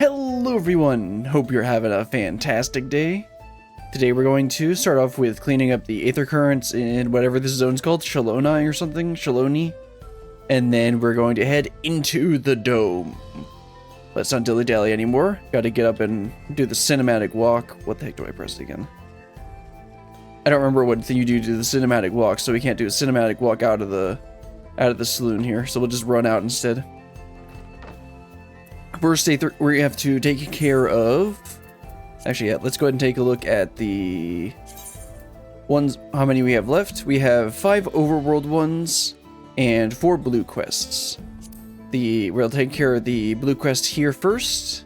Hello everyone, hope you're having a fantastic day. Today we're going to start off with cleaning up the Aethercurrents in whatever this zone's called, Shaloni or something, Shaloni. And then we're going to head into the dome. Let's not dilly-dally anymore. Gotta get up and do the cinematic walk. What the heck do I press again? I don't remember what thing you do to the cinematic walk, so we can't do a cinematic walk out of the saloon here. So we'll just run out instead. First, we have to take care of... Actually, yeah, let's go ahead and take a look at the ones, how many we have left. We have 5 overworld ones and 4 blue quests. We'll take care of the blue quest here first.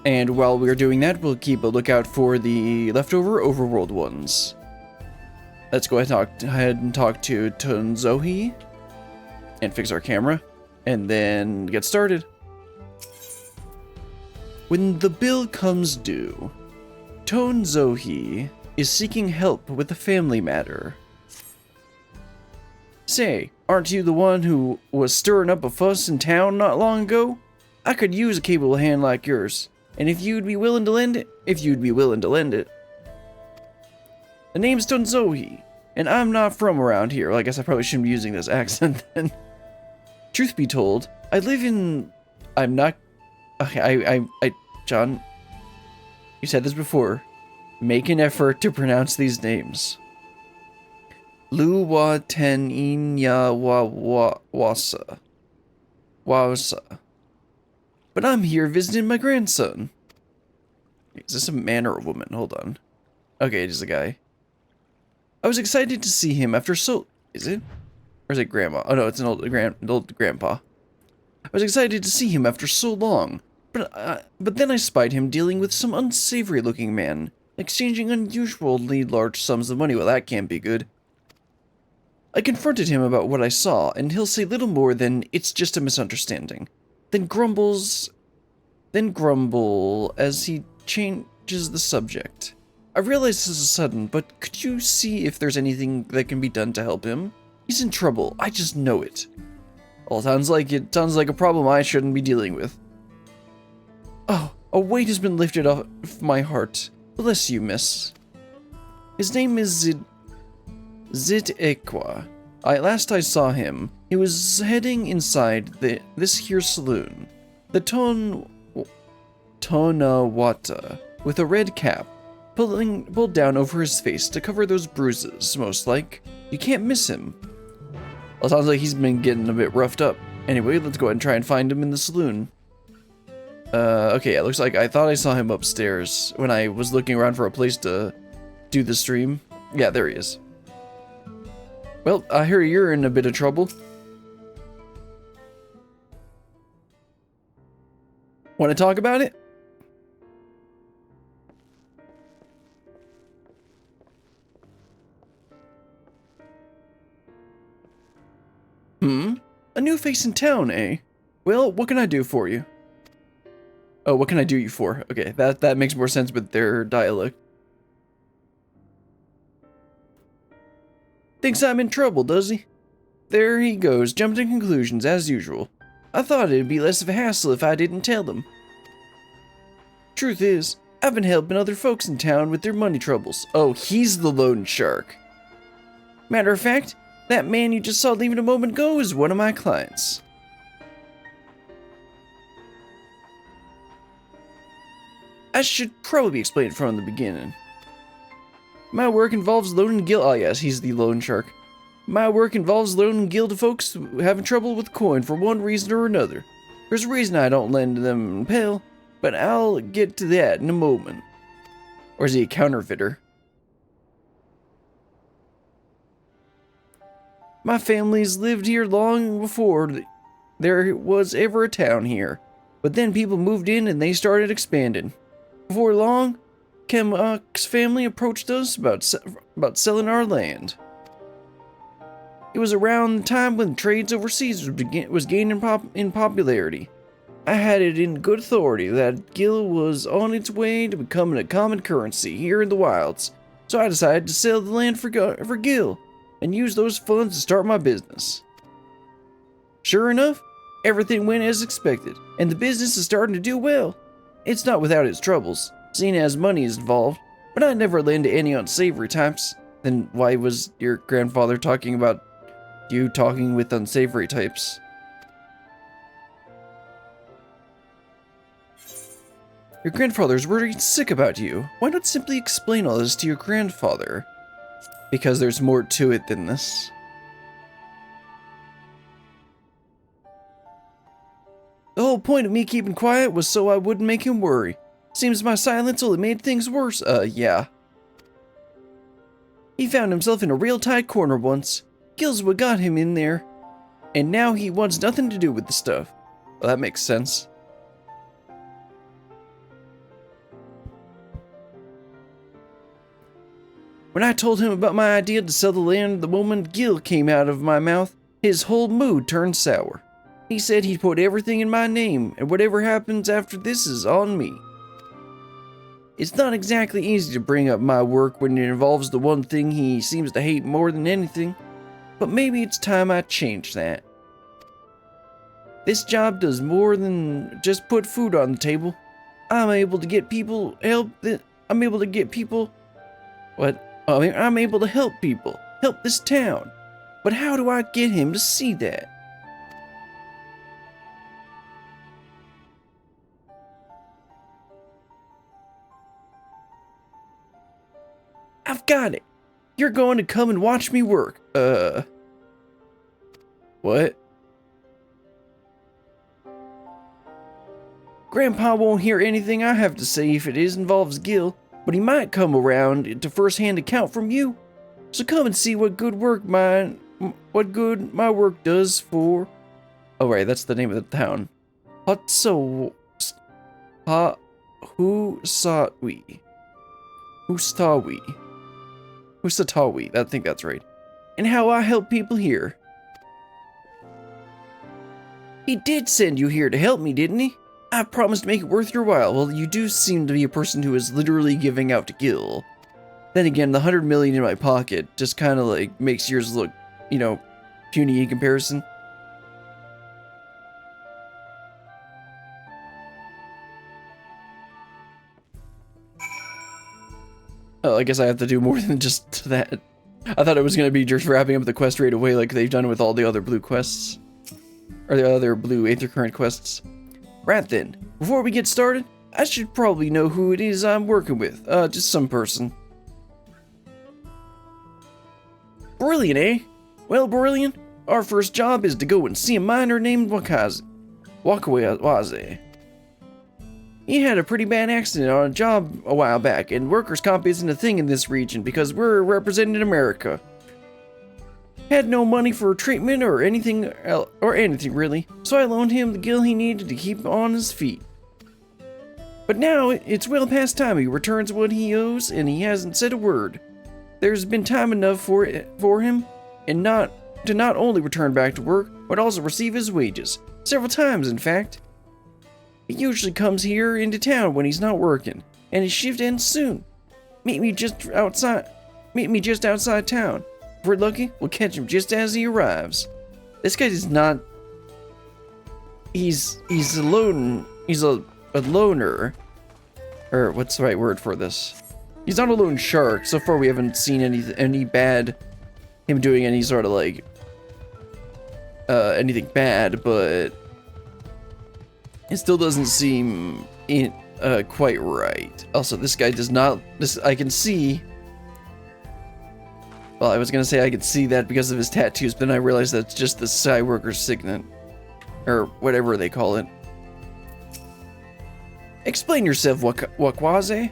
And while we're doing that, we'll keep a lookout for the leftover overworld ones. Let's go ahead and talk to Tonzohi and fix our camera and then get started. When the bill comes due, Tonzohi is seeking help with a family matter. Say, aren't you the one who was stirring up a fuss in town not long ago? I could use a capable hand like yours, and if you'd be willing to lend it, The name's Tonzohi, and I'm not from around here. Well, I guess I probably shouldn't be using this accent then. Truth be told, John, you said this before. Make an effort to pronounce these names. Luwa Ten Inya Wasa. But I'm here visiting my grandson. Is this a man or a woman? Hold on. Okay, it is a guy. I was excited to see him after Is it? Or is it grandma? Oh no, it's an old grandpa. I was excited to see him after so long. But then I spied him dealing with some unsavory-looking man, exchanging unusually large sums of money. Well, that can't be good. I confronted him about what I saw, and he'll say little more than, "It's just a misunderstanding." Then grumble as he changes the subject. I realize this is sudden, but could you see if there's anything that can be done to help him? He's in trouble, I just know it. Well, sounds like a problem I shouldn't be dealing with. Oh, a weight has been lifted off my heart. Bless you, miss. His name is Zitekwa. Last I saw him, he was heading inside this here saloon. The Tonawata, with a red cap, pulled down over his face to cover those bruises, most like. You can't miss him. Well, sounds like he's been getting a bit roughed up. Anyway, let's go ahead and try and find him in the saloon. Okay, it looks like I thought I saw him upstairs when I was looking around for a place to do the stream. Yeah, there he is. Well, I hear you're in a bit of trouble. Want to talk about it? A new face in town, eh? Well, what can I do for you? Oh, what can I do you for? Okay, that makes more sense with their dialect. Thinks I'm in trouble, does he? There he goes, jumping to conclusions as usual. I thought it'd be less of a hassle if I didn't tell them. Truth is, I've been helping other folks in town with their money troubles. Oh, he's the loan shark. Matter of fact, that man you just saw leaving a moment ago is one of my clients. I should probably explain it from the beginning. My work involves loaning gil. Oh yes, he's the loan shark. My work involves loaning gil to folks having trouble with coin for one reason or another. There's a reason I don't lend them pale, but I'll get to that in a moment. Or is he a counterfeiter? My family's lived here long before there was ever a town here, but then people moved in and they started expanding. Before long, Kemok's family approached us about selling our land. It was around the time when trades overseas was gaining in popularity. I had it in good authority that gil was on its way to becoming a common currency here in the wilds, so I decided to sell the land for gil and use those funds to start my business. Sure enough, everything went as expected, and the business is starting to do well. It's not without its troubles, seeing as money is involved, but I never lend to any unsavory types. Then why was your grandfather talking about you talking with unsavory types? Your grandfather's worried sick about you. Why not simply explain all this to your grandfather? Because there's more to it than this. The whole point of me keeping quiet was so I wouldn't make him worry. Seems my silence only made things worse. Yeah. He found himself in a real tight corner once. Gil's what got him in there. And now he wants nothing to do with the stuff. Well, that makes sense. When I told him about my idea to sell the land the moment Gil came out of my mouth, his whole mood turned sour. He said he'd put everything in my name, and whatever happens after this is on me. It's not exactly easy to bring up my work when it involves the one thing he seems to hate more than anything, but maybe it's time I change that. This job does more than just put food on the table. I'm able to get people help. I'm able to get people. What? I'm able to help people, help this town. But how do I get him to see that? I've got it. You're going to come and watch me work. What? Grandpa won't hear anything I have to say if it involves Gil, but he might come around to first-hand account from you. So come and see what good my work does for. Oh right, that's the name of the town. Husatwi. Husatawi, I think that's right. And how I help people here. He did send you here to help me, didn't he? I promised to make it worth your while. Well, you do seem to be a person who is literally giving out to Gil. Then again, the 100 million in my pocket just kind of like makes yours look, you know, puny in comparison. Oh, I guess I have to do more than just that. I thought it was going to be just wrapping up the quest right away like they've done with all the other blue quests. Or the other blue Aethercurrent quests. Right then, before we get started, I should probably know who it is I'm working with. Just some person. Brilliant, eh? Well, Brilliant, our first job is to go and see a miner named Wakawaze. He had a pretty bad accident on a job a while back, and workers' comp isn't a thing in this region because we're representing America. Had no money for treatment or anything really, so I loaned him the Gil he needed to keep on his feet. But now it's well past time he returns what he owes, and he hasn't said a word. There's been time enough for him, and not only return back to work, but also receive his wages. Several times, in fact. He usually comes here into town when he's not working, and his shift ends soon. Meet me just outside town. If we're lucky, we'll catch him just as he arrives. This guy is not. He's a loner. Or what's the right word for this? He's not a lone shark. So far, we haven't seen any bad. Him doing any sort of like anything bad, but it still doesn't seem quite right. Also, this guy does not. I can see. Well, I was gonna say I could see that because of his tattoos, but then I realized that's just the Psy Worker's signet. Or whatever they call it. Explain yourself, Wakawaze.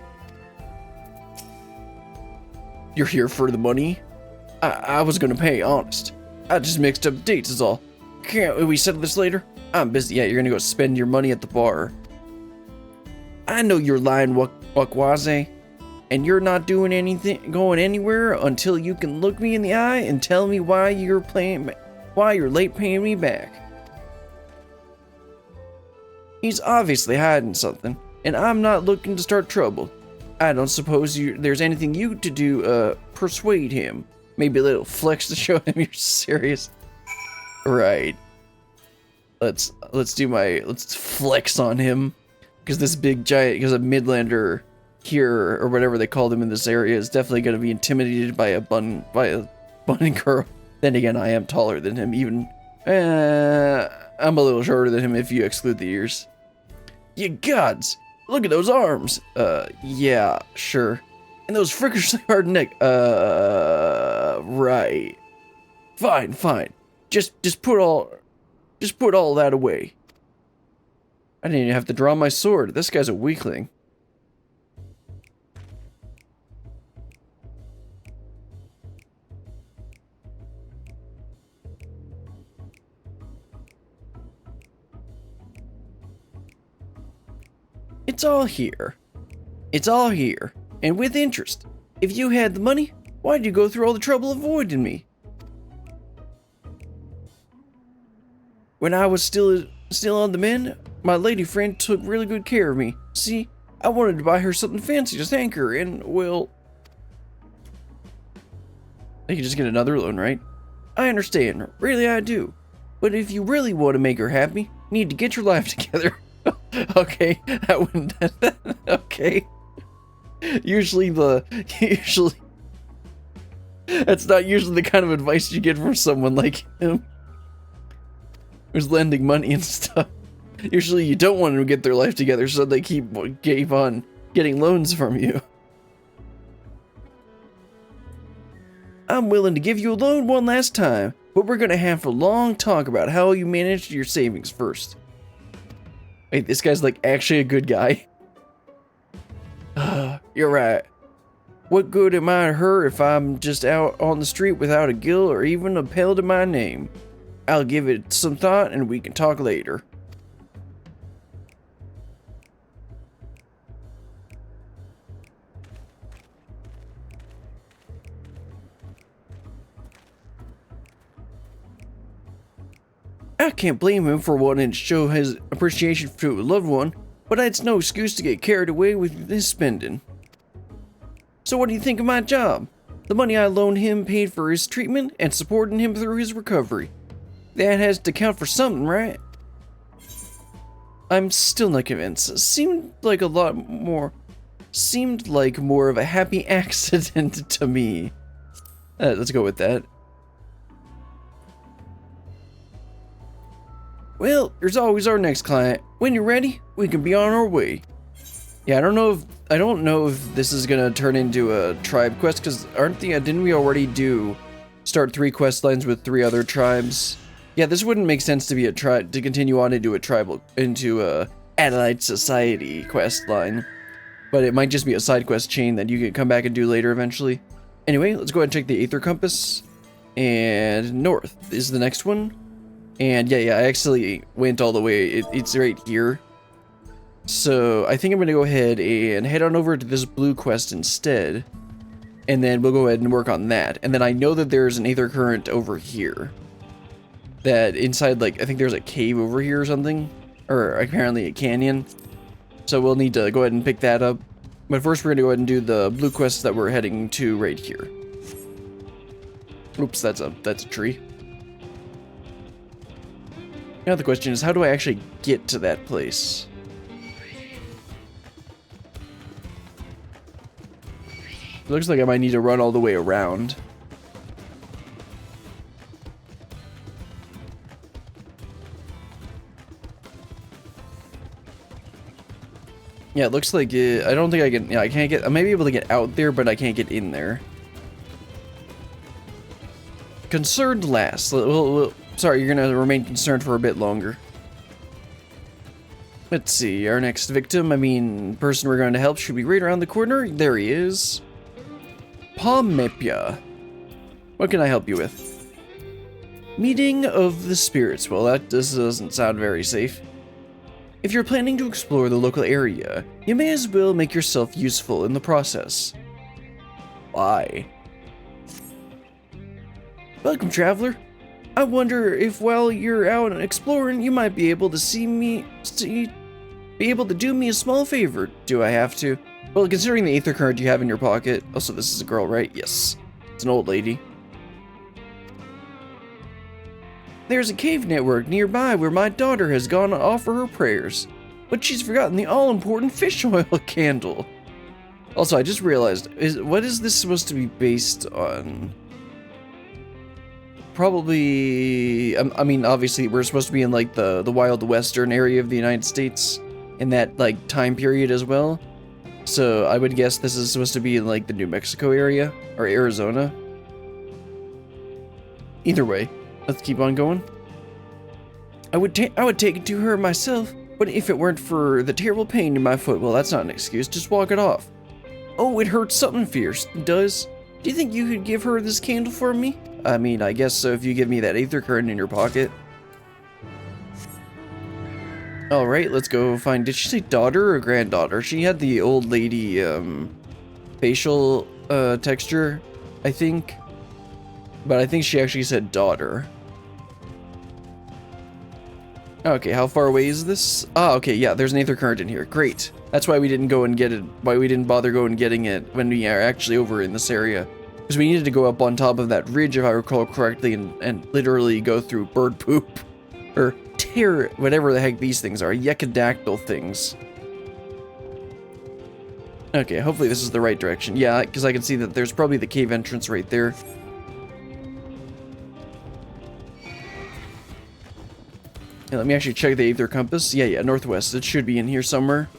You're here for the money? I was gonna pay, honest. I just mixed up dates is all. Can't we settle this later? I'm busy. Yeah, you're gonna go spend your money at the bar. I know you're lying, Wakawaze. And you're not doing anything, going anywhere until you can look me in the eye and tell me why you're late paying me back. He's obviously hiding something, and I'm not looking to start trouble. I don't suppose there's anything you to do, persuade him. Maybe a little flex to show him you're serious. Right. Let's flex on him. Because this big giant, because a Midlander here, or whatever they called him in this area, is definitely going to be intimidated by a bunny girl. Then again, I am taller than him, even. I'm a little shorter than him if you exclude the ears. You gods! Look at those arms! Yeah, sure. And those frickerishly hard neck, right. Fine. Just put all that away. I didn't even have to draw my sword. This guy's a weakling. It's all here. It's all here, and with interest. If you had the money, why'd you go through all the trouble avoiding me? When I was still on the mend, my lady friend took really good care of me. See, I wanted to buy her something fancy to thank her, and, well... I can just get another loan, right? I understand, really I do. But if you really want to make her happy, you need to get your life together. Okay, that wouldn't... Okay. Usually... That's not usually the kind of advice you get from someone like him. Who's lending money and stuff. Usually you don't want them to get their life together, so they keep on getting loans from you. I'm willing to give you a loan one last time, but we're gonna have a long talk about how you managed your savings first. Wait, this guy's like actually a good guy. You're right. What good am I to her if I'm just out on the street without a guild or even a pell to my name? I'll give it some thought and we can talk later. I can't blame him for wanting to show his appreciation to a loved one, but it's no excuse to get carried away with his spending. So what do you think of my job? The money I loaned him paid for his treatment and supporting him through his recovery. That has to count for something, right? I'm still not convinced. Seemed like more of a happy accident to me. Let's go with that. Well, there's always our next client. When you're ready, we can be on our way. Yeah, I don't know if this is gonna turn into a tribe quest, because didn't we already start 3 quest lines with 3 other tribes? Yeah, this wouldn't make sense to be to continue on into a Adelaide Society quest line. But it might just be a side quest chain that you can come back and do later eventually. Anyway, let's go ahead and check the Aether Compass. And north is the next one. And yeah, I actually went all the way. It's right here. So I think I'm going to go ahead and head on over to this blue quest instead. And then we'll go ahead and work on that. And then I know that there's an Aether Current over here. That inside, like, I think there's a cave over here or something. Or apparently a canyon. So we'll need to go ahead and pick that up. But first we're going to go ahead and do the blue quest that we're heading to right here. Oops, that's a tree. Now the question is, how do I actually get to that place? It looks like I might need to run all the way around. Yeah, it looks like I don't think I can. Yeah, I can't get. I may be able to get out there, but I can't get in there. Concerned last. Sorry, you're gonna remain concerned for a bit longer. Let's see. Our next victim, person we're going to help, should be right around the corner. There he is. Pomepia. What can I help you with? Meeting of the spirits. Well, this doesn't sound very safe. If you're planning to explore the local area, you may as well make yourself useful in the process. Why? Welcome, traveler. I wonder if while you're out exploring, you might be able to be able to do me a small favor. Do I have to? Well, considering the Aethercurrent you have in your pocket. Also, this is a girl, right? Yes. It's an old lady. There's a cave network nearby where my daughter has gone to offer her prayers. but she's forgotten the all-important fish oil candle. Also, I just realized, what is this supposed to be based on? Probably, I mean, obviously, we're supposed to be in, like, the Wild Western area of the United States in that, like, time period as well. So, I would guess this is supposed to be in, like, the New Mexico area, or Arizona. Either way, let's keep on going. I would take it to her myself, but if it weren't for the terrible pain in my foot, well, that's not an excuse, just walk it off. Oh, it hurts something fierce, it does. Do you think you could give her this candle for me? I mean, I guess so if you give me that Aethercurrent in your pocket. Alright, let's go find, did she say daughter or granddaughter? She had the old lady, facial, texture, I think. But I think she actually said daughter. Okay, how far away is this? Ah, okay, yeah, there's an Aethercurrent in here. Great. That's why we didn't go and get it, why we didn't bother going and getting it when we are actually over in this area. Because we needed to go up on top of that ridge, if I recall correctly, and literally go through bird poop. Or whatever the heck these things are. Yekadactyl things. Okay, hopefully this is the right direction. Yeah, because I can see that there's probably the cave entrance right there. Yeah, let me actually check the Aether compass. Yeah, northwest. It should be in here somewhere.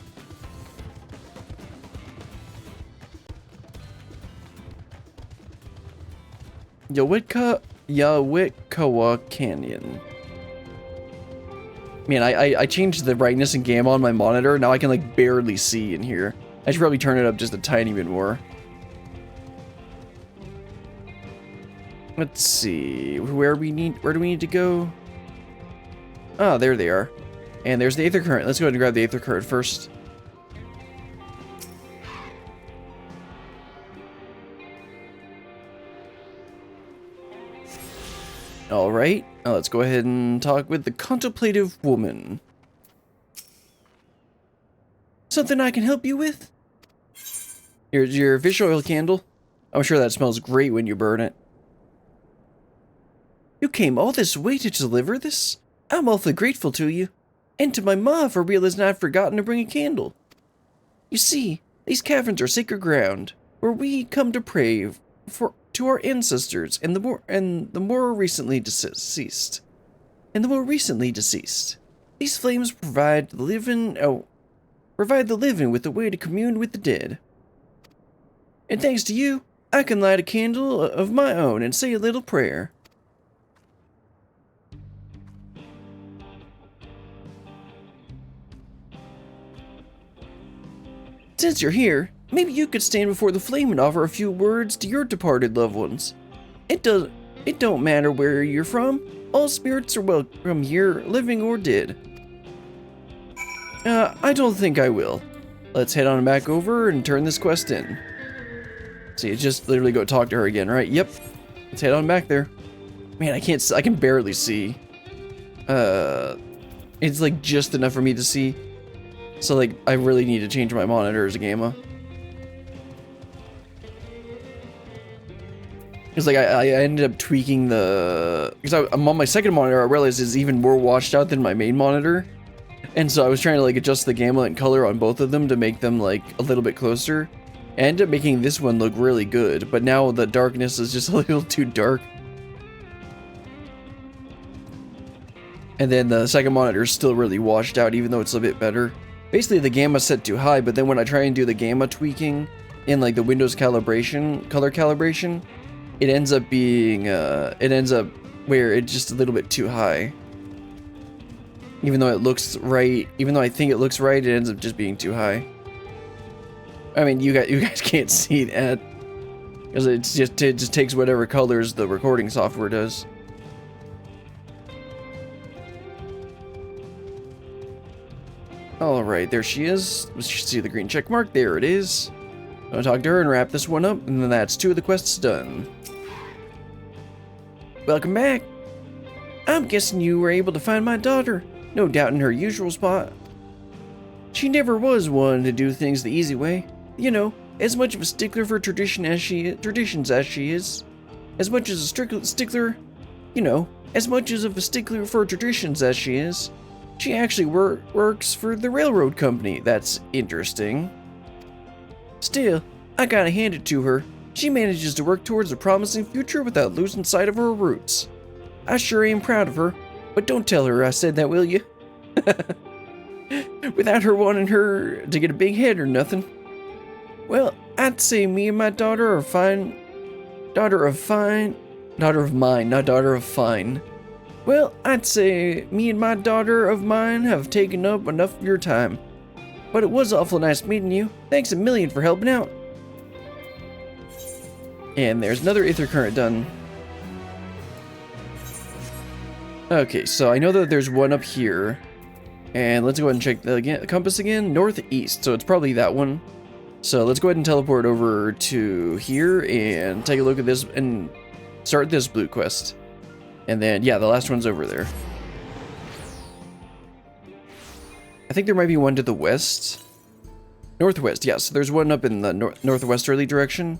Yawikawa Canyon. Man, I changed the brightness and gamma on my monitor. Now I can, like, barely see in here. I should probably turn it up just a tiny bit more. Let's see. Where do we need to go? Ah, there they are. And there's the Aethercurrent. Let's go ahead and grab the Aethercurrent first. Alright, now let's go ahead and talk with the contemplative woman. Something I can help you with? Here's your fish oil candle. I'm sure that smells great when you burn it. You came all this way to deliver this? I'm awfully grateful to you. And to my ma for realizing I've forgotten to bring a candle. You see, these caverns are sacred ground, where we come to pray to our ancestors and the more recently deceased. These flames provide the living with a way to commune with the dead. And thanks to you, I can light a candle of my own and say a little prayer. Since you're here, maybe you could stand before the flame and offer a few words to your departed loved ones. It don't matter where you're from. All spirits are welcome here, living or dead. I don't think I will. Let's head on back over and turn this quest in. See, just literally go talk to her again, right? Yep. Let's head on back there. Man, I can barely see. It's like just enough for me to see. So, like, I really need to change my monitor as a gamma. Because, like, I ended up tweaking the... Because I'm on my second monitor, I realized it's even more washed out than my main monitor. And so I was trying to, like, adjust the gamma and color on both of them to make them, like, a little bit closer. I ended up making this one look really good, but now the darkness is just a little too dark. And then the second monitor is still really washed out, even though it's a bit better. Basically, the gamma's set too high, but then when I try and do the gamma tweaking in, like, the Windows calibration, color calibration, it ends up being, where it's just a little bit too high. Even though it looks right, even though I think it looks right, it ends up just being too high. I mean, you guys can't see that. Because it just takes whatever colors the recording software does. Alright, there she is. You should see the green check mark. There it is. I'll talk to her and wrap this one up, and then that's 2 of the quests done. Welcome back. I'm guessing you were able to find my daughter. No doubt in her usual spot. She never was one to do things the easy way. You know, as much of a stickler for traditions as she is. As much as a stickler, you know, as much as of a stickler for traditions as she is. She actually works for the railroad company. That's interesting. Still, I gotta hand it to her. She manages to work towards a promising future without losing sight of her roots. I sure am proud of her, but don't tell her I said that, will you? Without her wanting her to get a big head or nothing. Well, I'd say me and my daughter of mine, not daughter of fine. Well, I'd say me and my daughter of mine have taken up enough of your time. But it was awful nice meeting you. Thanks a million for helping out. And there's another Aethercurrent done. Okay, so I know that there's one up here. And let's go ahead and check the compass again. Northeast, so it's probably that one. So let's go ahead and teleport over to here and take a look at this and start this blue quest. And then, yeah, the last one's over there. I think there might be one to the west. Northwest, yes. So there's one up in the northwesterly direction.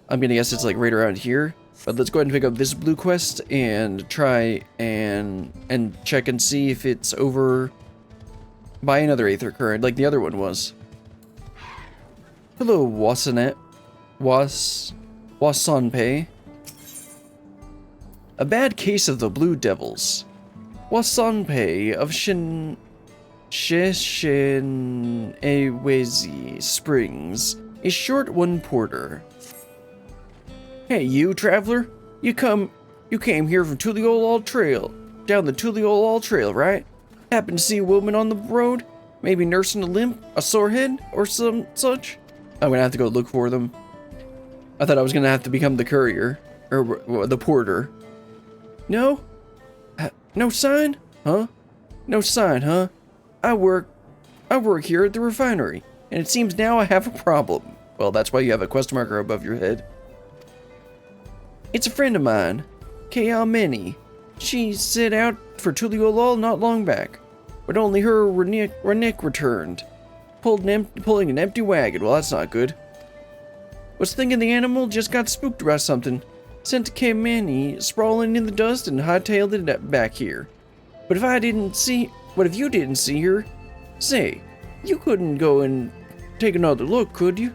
I'm gonna guess it's like right around here. But let's go ahead and pick up this blue quest and try and check and see if it's over by another Aethercurrent like the other one was. Hello, Wasanpe. A bad case of the Blue Devils. Wasanpe of Shishinewezi Springs, a short one porter. Hey, you traveler, you came here from Tuliolol Trail, down the Tuliolol Trail, right? Happened to see a woman on the road, maybe nursing a limp, a sore head, or some such? I'm gonna have to go look for them. I thought I was gonna have to become the courier, or the porter. No? No sign? Huh? No sign, huh? I work here at the refinery, and it seems now I have a problem. Well, that's why you have a quest marker above your head. It's a friend of mine, Kayameni. She set out for Tuliolol not long back, but only her Renick returned, pulling an empty wagon. Well, that's not good. Was thinking the animal just got spooked by something. Sent Kayameni sprawling in the dust and hightailed it back here. But if you didn't see her, say, you couldn't go and take another look, could you?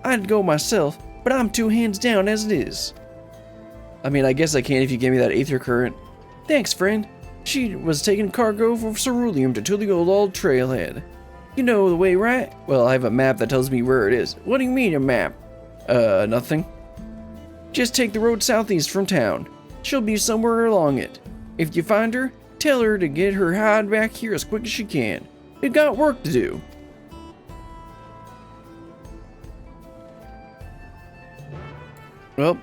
I'd go myself, but I'm 2 hands down as it is. I mean, I guess I can if you give me that Aethercurrent. Thanks, friend. She was taking cargo for ceruleum to Tuliolol Trailhead. You know the way, right? Well, I have a map that tells me where it is. What do you mean, a map? Nothing. Just take the road southeast from town. She'll be somewhere along it. If you find her, tell her to get her hide back here as quick as she can. We've got work to do. Well,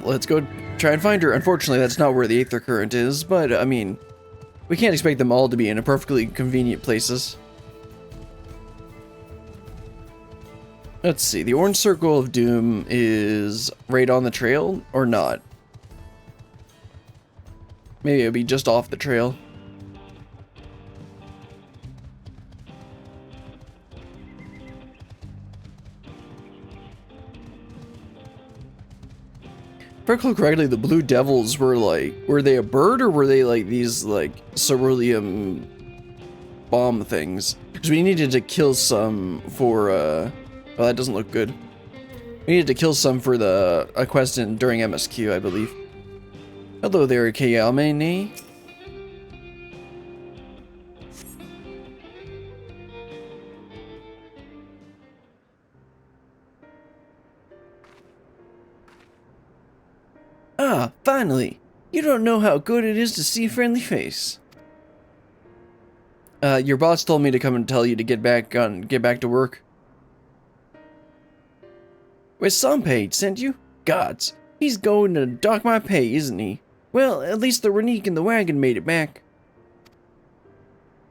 let's go try and find her. Unfortunately, that's not where the Aethercurrent is, but, I mean, we can't expect them all to be in perfectly convenient places. Let's see, the orange circle of doom is right on the trail, or not? Maybe it'll be just off the trail. If I recall correctly, the Blue Devils were they a bird or were they like these like ceruleum bomb things? Because we needed to kill some for, well, that doesn't look good. We needed to kill some for a quest during MSQ, I believe. Hello there, Kayamene. Ah, finally! You don't know how good it is to see a friendly face. Your boss told me to come and tell you to get back to work. Where's Sanpei sent you? Gods, he's going to dock my pay, isn't he? Well, at least the Renick in the wagon made it back.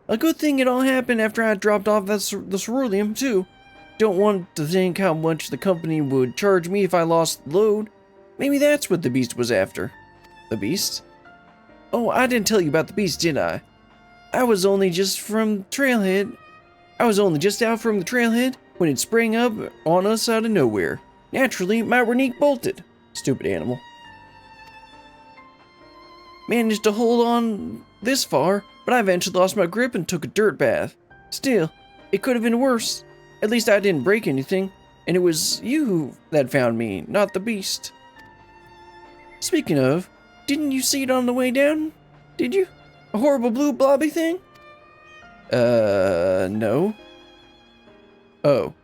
A good thing it all happened after I dropped off the ceruleum, too. Don't want to think how much the company would charge me if I lost the load. Maybe that's what the beast was after. The beast? Oh, I didn't tell you about the beast, did I? I was only just out from the trailhead when it sprang up on us out of nowhere. Naturally, my Renick bolted. Stupid animal. Managed to hold on this far, but I eventually lost my grip and took a dirt bath. Still, it could have been worse. At least I didn't break anything, and it was you that found me, not the beast. Speaking of, didn't you see it on the way down? Did you? A horrible blue blobby thing? No. Oh.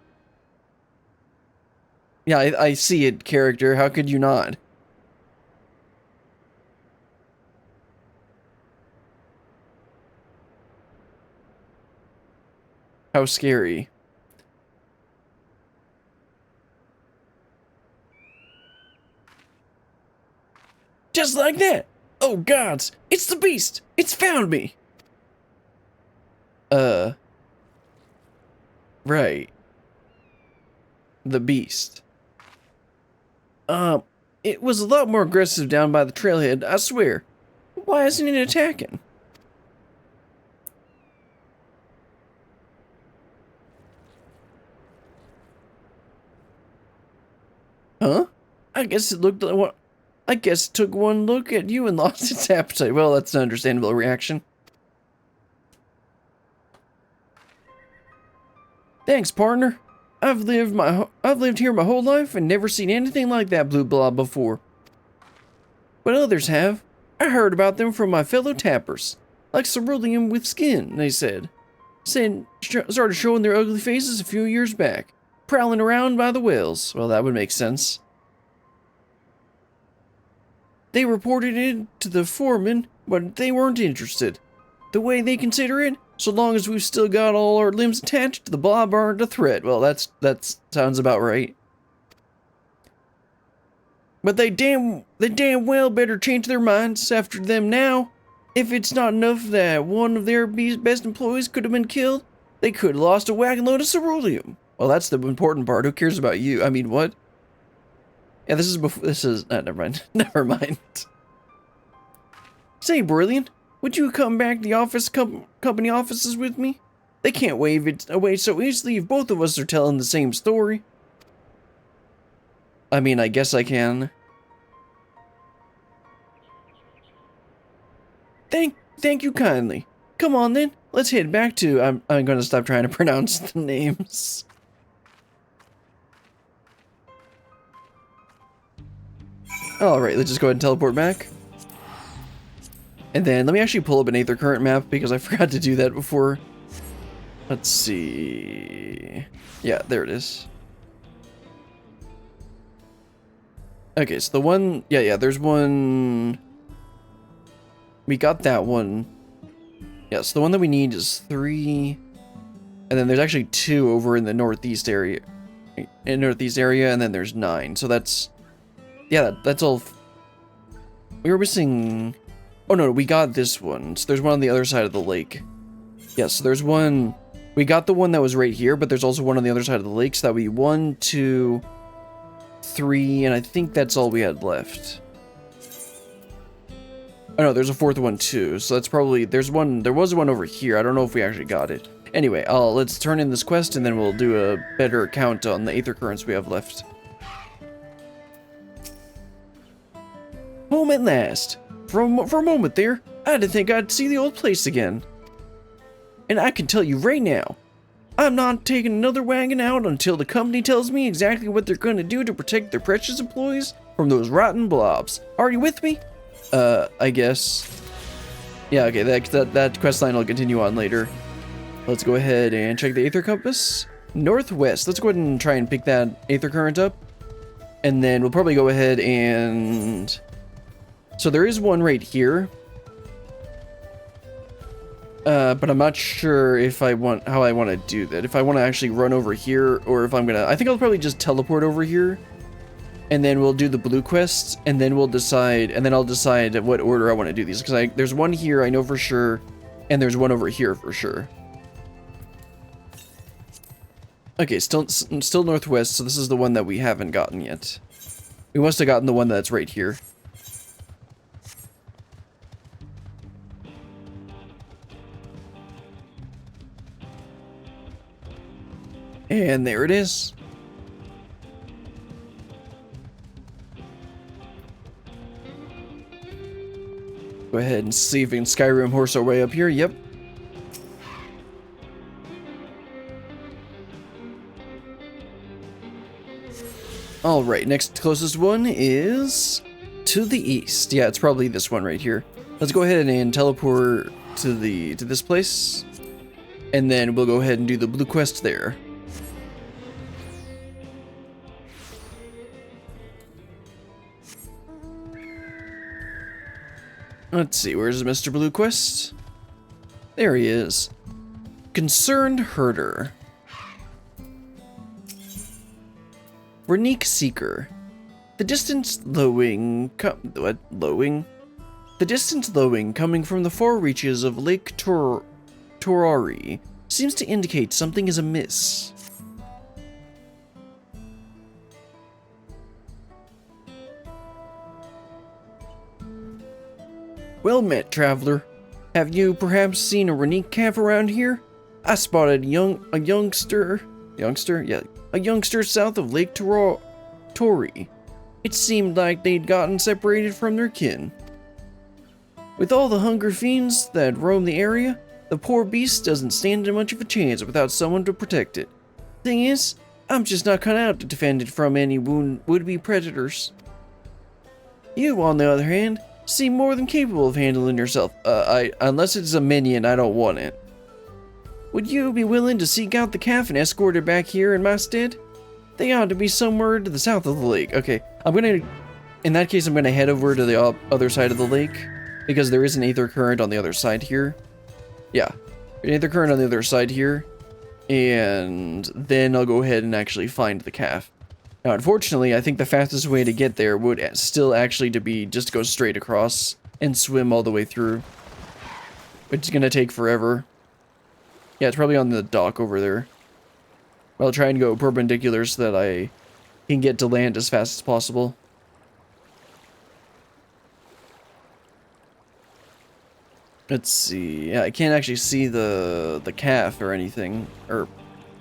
Yeah, I see it, character. How could you not? How scary. Just like that! Oh gods! It's the beast! It's found me! Right. The beast. It was a lot more aggressive down by the trailhead, I swear. Why isn't it attacking? Huh? I guess it looked like I guess it took one look at you and lost its appetite. Well, that's an understandable reaction. Thanks, partner. I've lived here my whole life and never seen anything like that blue blob before. But others have. I heard about them from my fellow tappers. Like cerulean with skin, they said. Started showing their ugly faces a few years back. Prowling around by the wells. Well, that would make sense. They reported it to the foreman, but they weren't interested. The way they consider it, so long as we've still got all our limbs attached, the blob aren't a threat. Well, that sounds about right. But they damn well better change their minds after them now. If it's not enough that one of their best employees could have been killed, they could have lost a wagon load of ceruleum. Well, that's the important part. Who cares about you? I mean, what? Yeah, this is, never mind. Never mind. Say, Brilliant, would you come back to the company offices with me? They can't wave it away so easily if both of us are telling the same story. I mean, I guess I can. Thank you kindly. Come on then, let's head back to, I'm gonna stop trying to pronounce the names. Alright, let's just go ahead and teleport back. And then let me actually pull up an Aethercurrent map because I forgot to do that before. Let's see. Yeah, there it is. Okay, so the one, yeah, there's one. We got that one. Yeah, so the one that we need is 3. And then there's actually 2 over in the northeast area. And then there's 9. So that's, yeah, that's all. We were missing. Oh no, we got this one. So there's one on the other side of the lake. Yeah, so there's one. We got the one that was right here, but there's also one on the other side of the lake. So that would be 1, 2, 3, and I think that's all we had left. Oh no, there's a 4th one too. So that's probably, there was one over here. I don't know if we actually got it. Anyway, let's turn in this quest and then we'll do a better count on the Aethercurrents we have left. Home at last. For a moment there, I didn't think I'd see the old place again. And I can tell you right now, I'm not taking another wagon out until the company tells me exactly what they're going to do to protect their precious employees from those rotten blobs. Are you with me? I guess. Yeah, okay, that quest line will continue on later. Let's go ahead and check the Aether Compass. Northwest. Let's go ahead and try and pick that Aethercurrent up. And then we'll probably go ahead and... So there is one right here. But I'm not sure if how I want to do that. If I want to actually run over here, or if I'm gonna... I think I'll probably just teleport over here. And then we'll do the blue quests, and then we'll decide, and then I'll decide what order I want to do these. Because there's one here, I know for sure, and there's one over here for sure. Okay, still northwest, so this is the one that we haven't gotten yet. We must have gotten the one that's right here. And there it is. Go ahead and see if we can Skyrim horse our way up here. Yep. Alright, next closest one is to the east. Yeah, it's probably this one right here. Let's go ahead and teleport to this place. And then we'll go ahead and do the blue quest there. Let's see, where's Mr. Blue Quest? There he is. Concerned Herder. Renique Seeker. The distant lowing The distant lowing coming from the far reaches of Lake Torari seems to indicate something is amiss. Well met, traveler. Have you perhaps seen a Renique calf around here? I spotted a youngster south of Lake Tori. It seemed like they'd gotten separated from their kin. With all the hunger fiends that roam the area, the poor beast doesn't stand much of a chance without someone to protect it. Thing is, I'm just not cut out to defend it from any would-be predators. You, on the other hand, seem more than capable of handling yourself. Unless it's a minion, I don't want it. Would you be willing to seek out the calf and escort it back here in my stead? They ought to be somewhere to the south of the lake. Okay, in that case, I'm gonna head over to the other side of the lake, because there is an Aethercurrent on the other side here. Yeah, an Aethercurrent on the other side here, and then I'll go ahead and actually find the calf. Now, unfortunately, I think the fastest way to get there would still actually be just go straight across and swim all the way through, which is gonna take forever. Yeah, it's probably on the dock over there. I'll try and go perpendicular so that I can get to land as fast as possible. Let's see. Yeah, I can't actually see the calf or anything, or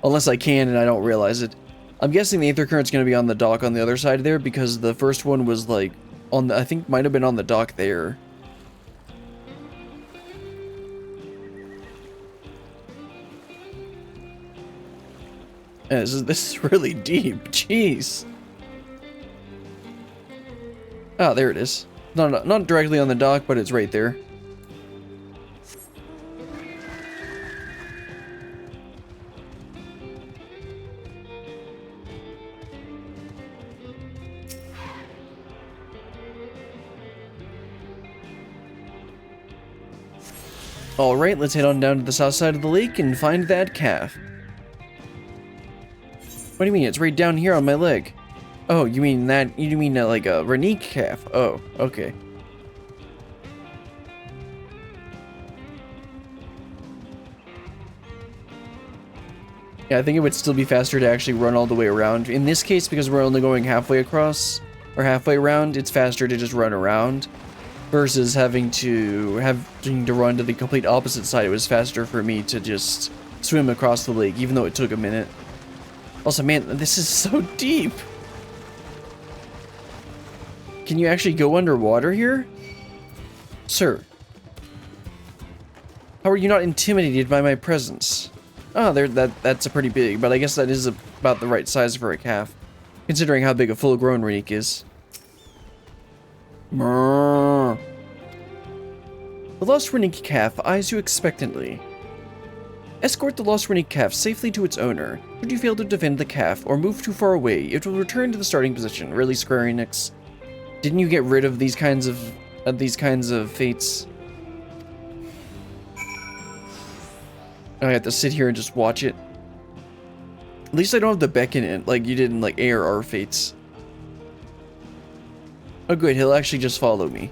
unless I can and I don't realize it. I'm guessing the Aethercurrent's going to be on the dock on the other side there, because the first one was like on the, I think might have been on the dock there. Yeah, this is really deep. Jeez. Ah, there it is. Not directly on the dock, but it's right there. Alright, let's head on down to the south side of the lake and find that calf. What do you mean? It's right down here on my leg. Oh, you mean that like a Renique calf? Oh, okay. Yeah, I think it would still be faster to actually run all the way around. In this case, because we're only going halfway across, or halfway around, it's faster to just run around. Versus having to run to the complete opposite side. It was faster for me to just swim across the lake, even though it took a minute. Also, man, this is so deep. Can you actually go underwater here? Sir. How are you not intimidated by my presence? Oh, that's a pretty big, but I guess that is about the right size for a calf, considering how big a full-grown Renique is. The lost Renique calf eyes you expectantly. Escort the lost Renique calf safely to its owner. Should you fail to defend the calf or move too far away, it will return to the starting position. Really, Square Enix? Didn't you get rid of these kinds of fates? I have to sit here and just watch it. At least I don't have to beckon it like you did in like ARR fates. Oh good, he'll actually just follow me.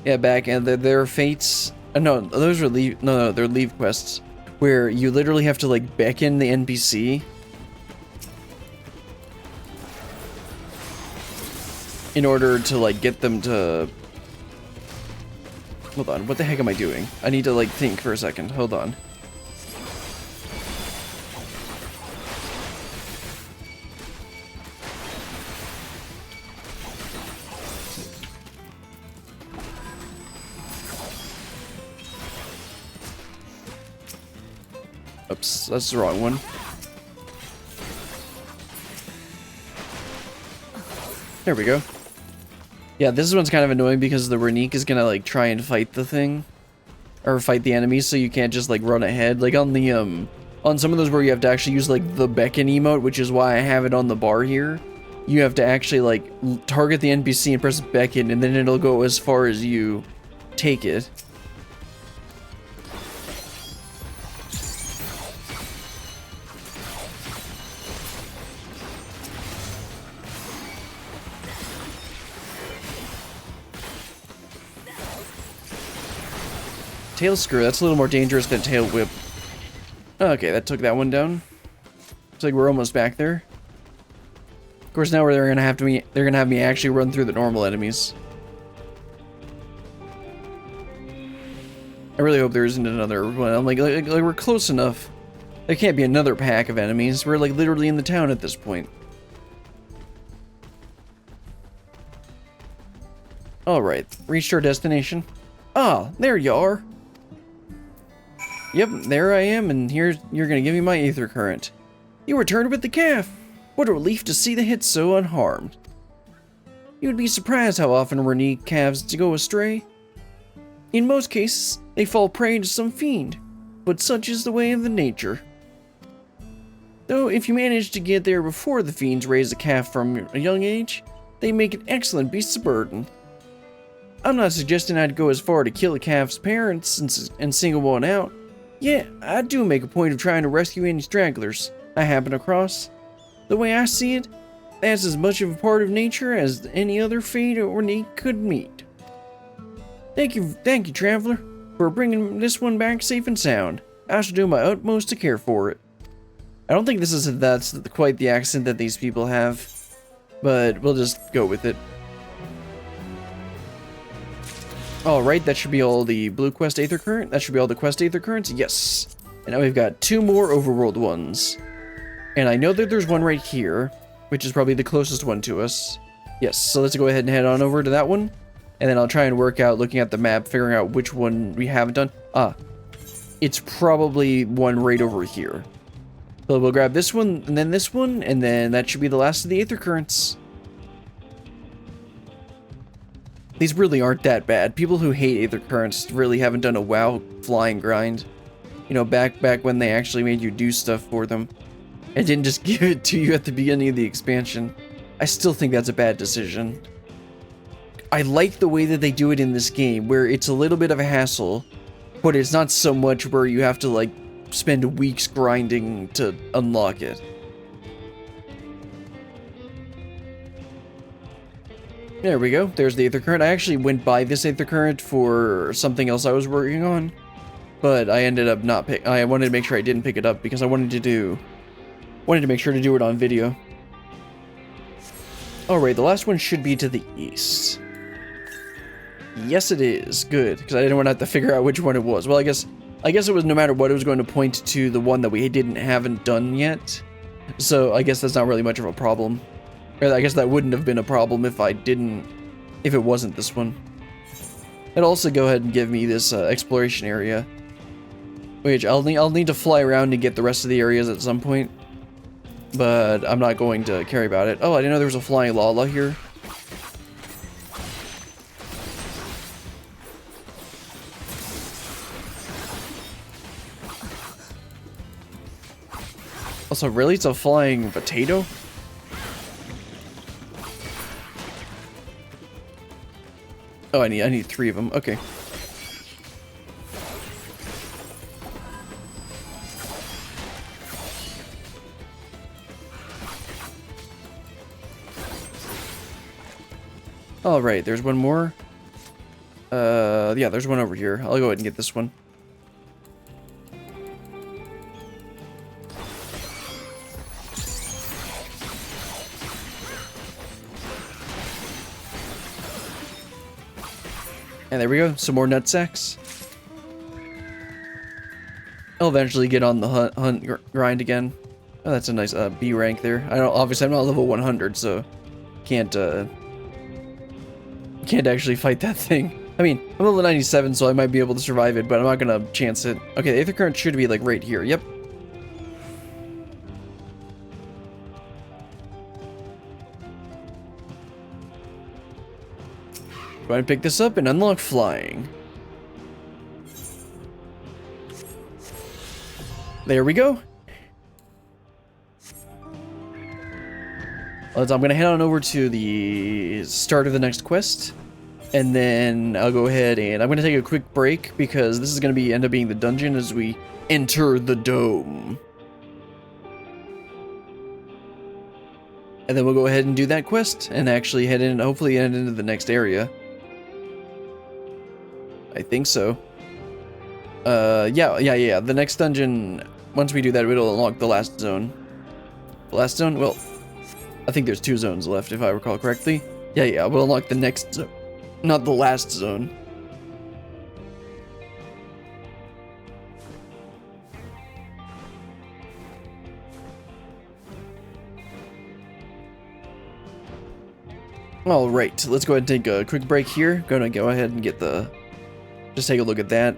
Yeah, back and their fates. No, those are leave. No, they're leave quests, where you literally have to like beckon the NPC in order to like get them to. Hold on, what the heck am I doing? I need to like think for a second. Hold on. Oops, that's the wrong one. There we go. Yeah, this one's kind of annoying because the Renique is gonna like try and fight the thing. Or fight the enemies, so you can't just like run ahead. Like on the on some of those where you have to actually use like the beckon emote, which is why I have it on the bar here. You have to actually like target the NPC and press beckon, and then it'll go as far as you take it. Tail screw, that's a little more dangerous than tail whip. Okay, that took that one down. Looks like we're almost back there. Of course, now they're gonna have me actually run through the normal enemies. I really hope there isn't another one. I'm like we're close enough. There can't be another pack of enemies. We're like literally in the town at this point. Alright, reached our destination. Ah, there you are. Yep, there I am, and here you're gonna give me my Aethercurrent. You returned with the calf. What a relief to see the hit so unharmed. You would be surprised how often Renique calves go astray. In most cases, they fall prey to some fiend, but such is the way of the nature. Though if you manage to get there before the fiends raise a calf from a young age, they make an excellent beast of burden. I'm not suggesting I'd go as far to kill a calf's parents and single one out. Yeah, I do make a point of trying to rescue any stragglers I happen across. The way I see it, that's as much of a part of nature as any other fate or need could meet. Thank you, traveler, for bringing this one back safe and sound. I shall do my utmost to care for it. I don't think that's quite the accent that these people have, but we'll just go with it. Alright, that should be all the blue quest Aethercurrent. That should be all the quest Aethercurrents. Yes. And now we've got 2 more overworld ones. And I know that there's one right here, which is probably the closest one to us. Yes, so let's go ahead and head on over to that one. And then I'll try and work out, looking at the map, figuring out which one we haven't done. Ah, it's probably one right over here. So we'll grab this one, and then that should be the last of the Aethercurrents. These really aren't that bad. People who hate Aethercurrents really haven't done a WoW flying grind. You know, back when they actually made you do stuff for them. And didn't just give it to you at the beginning of the expansion. I still think that's a bad decision. I like the way that they do it in this game, where it's a little bit of a hassle, but it's not so much where you have to, like, spend weeks grinding to unlock it. There we go. There's the Aethercurrent. I actually went by this Aethercurrent for something else I was working on, but I ended up not I wanted to make sure I didn't pick it up because I wanted to make sure to do it on video. Alright, the last one should be to the east. Yes, it is. Good, because I didn't want to have to figure out which one it was. Well, I guess it was no matter what, it was going to point to the one that we haven't done yet. So I guess that's not really much of a problem. Or I guess that wouldn't have been a problem if it wasn't this one. It'll also go ahead and give me this exploration area, which I'll need to fly around to get the rest of the areas at some point. But I'm not going to care about it. Oh, I didn't know there was a flying Lala here. Also, really? It's a flying potato? Oh, I need 3 of them. Okay. Alright, there's one more. Yeah, there's one over here. I'll go ahead and get this one. And there we go, some more nutsacks. I'll eventually get on the hunt grind again. Oh, that's a nice B rank there. Obviously I'm not level 100, so can't actually fight that thing. I mean, I'm level 97, so I might be able to survive it, but I'm not gonna chance it. Okay, the Aethercurrent should be like right here. Yep. Go ahead and pick this up and unlock flying. There we go. I'm gonna head on over to the start of the next quest, and then I'll go ahead and I'm gonna take a quick break because this is gonna end up being the dungeon as we enter the dome. And then we'll go ahead and do that quest and actually hopefully head into the next area. I think so. Yeah. The next dungeon, once we do that, it'll unlock the last zone. The last zone? Well, I think there's 2 zones left, if I recall correctly. Yeah, we'll unlock the next zone, not the last zone. Alright, let's go ahead and take a quick break here. Gonna go ahead and just take a look at that.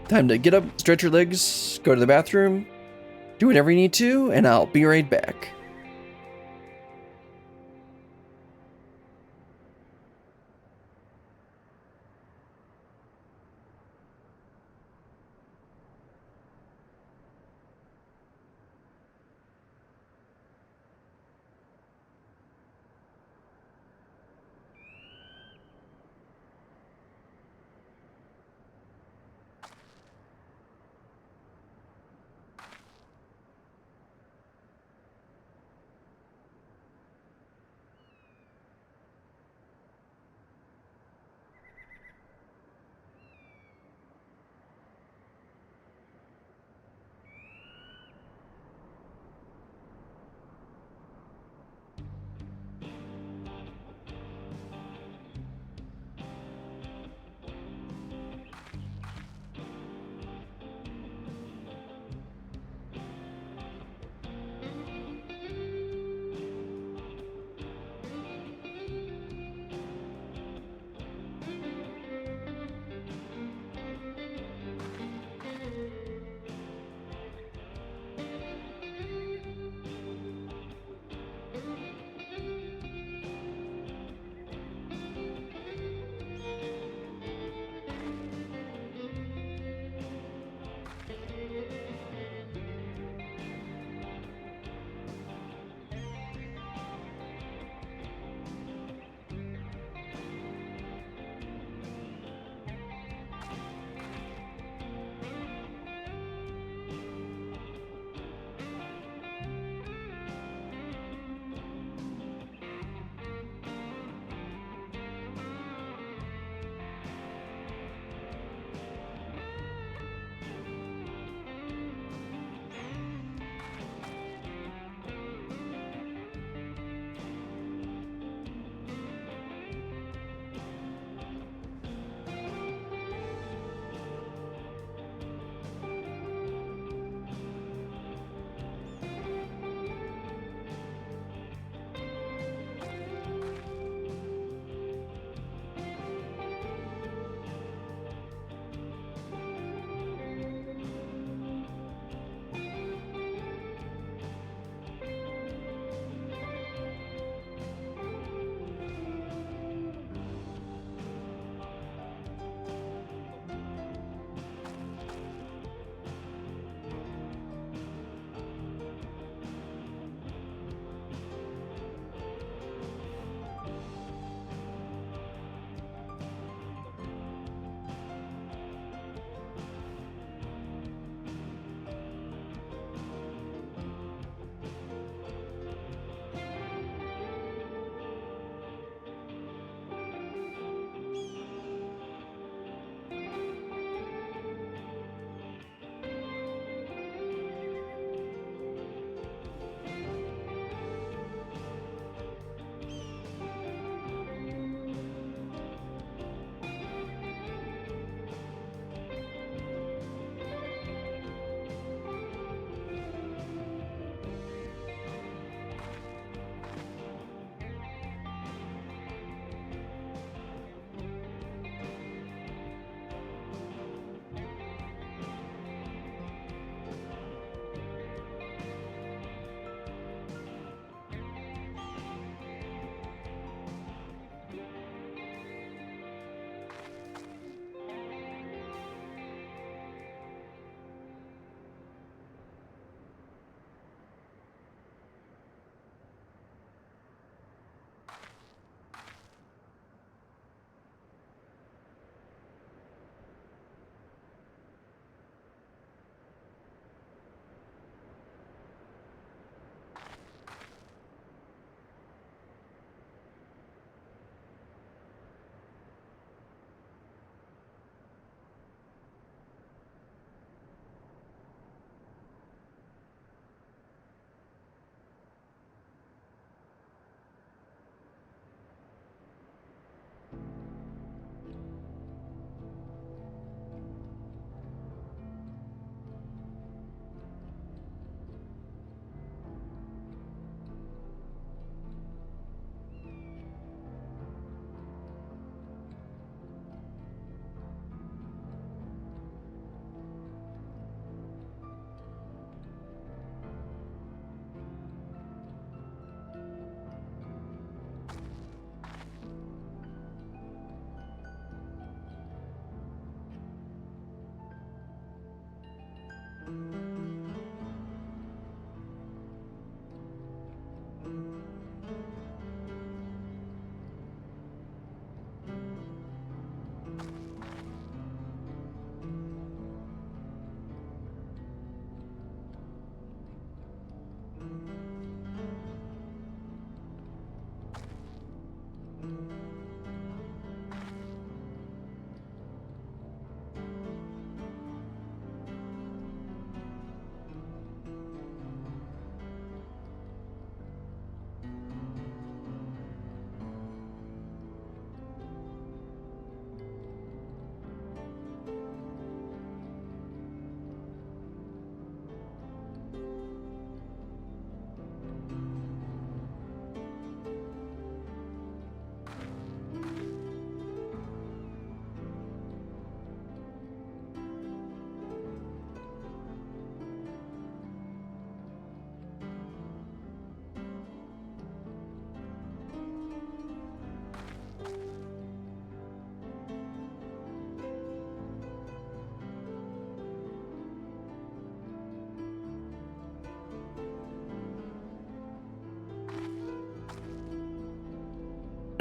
Time to get up, stretch your legs, go to the bathroom, do whatever you need to, and I'll be right back.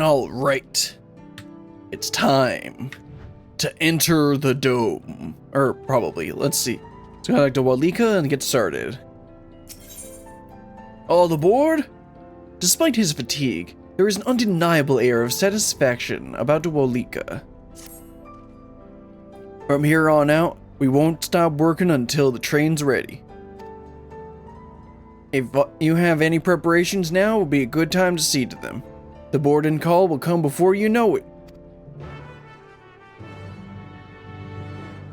All right. It's time to enter the dome. Or probably, let's see. Let's go back to Walika and get started. All aboard? Despite his fatigue, there is an undeniable air of satisfaction about Walika. From here on out, we won't stop working until the train's ready. If you have any preparations now, it will be a good time to see to them. The boarding call will come before you know it.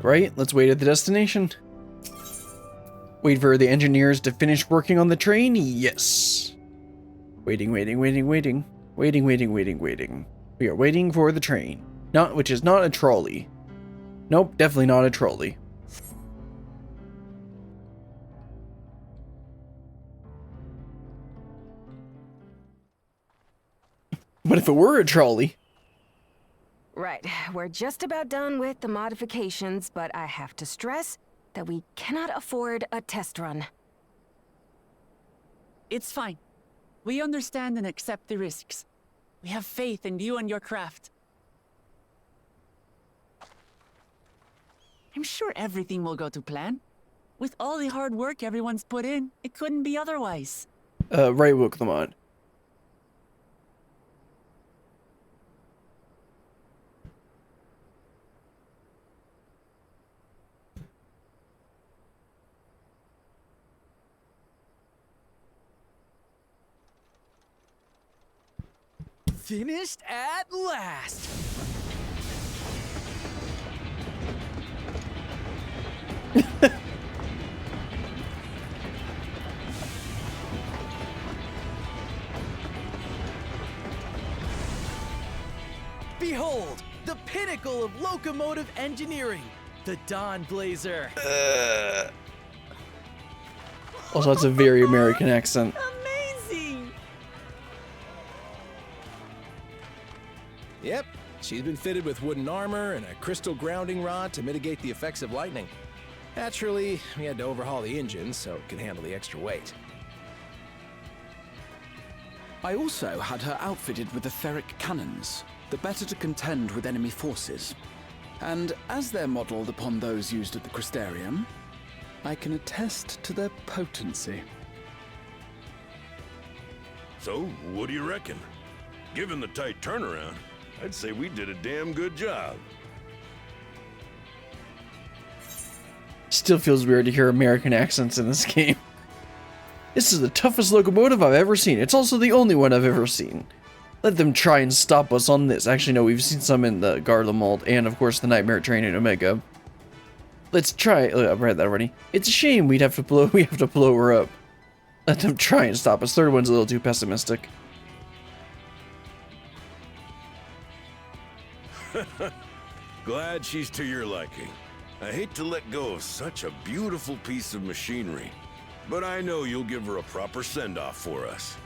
Right, let's wait at the destination. Wait for the engineers to finish working on the train? Yes. Waiting. We are waiting for the train. Which is not a trolley. Nope, definitely not a trolley. But if it were a trolley... Right, we're just about done with the modifications, but I have to stress that we cannot afford a test run. It's fine. We understand and accept the risks. We have faith in you and your craft. I'm sure everything will go to plan. With all the hard work everyone's put in, it couldn't be otherwise. Right, Wooklamon. Finished at last! Behold, the pinnacle of locomotive engineering, the Dawn Blazer. Also, that's a very American accent. Amazing! Yep, she's been fitted with wooden armor and a crystal grounding rod to mitigate the effects of lightning. Naturally, we had to overhaul the engine so it can handle the extra weight. I also had her outfitted with etheric cannons, the better to contend with enemy forces. And as they're modeled upon those used at the Crystarium, I can attest to their potency. So, what do you reckon? Given the tight turnaround, I'd say we did a damn good job. Still feels weird to hear American accents in this game. This is the toughest locomotive I've ever seen. It's also the only one I've ever seen. Let them try and stop us on this. Actually, no, we've seen some in the Garlemald and, of course, the Nightmare Train in Omega. Let's try. Oh, I've read that already. It's a shame we have to blow her up. Let them try and stop us. Third one's a little too pessimistic. Glad she's to your liking. I hate to let go of such a beautiful piece of machinery, but I know you'll give her a proper send-off for us.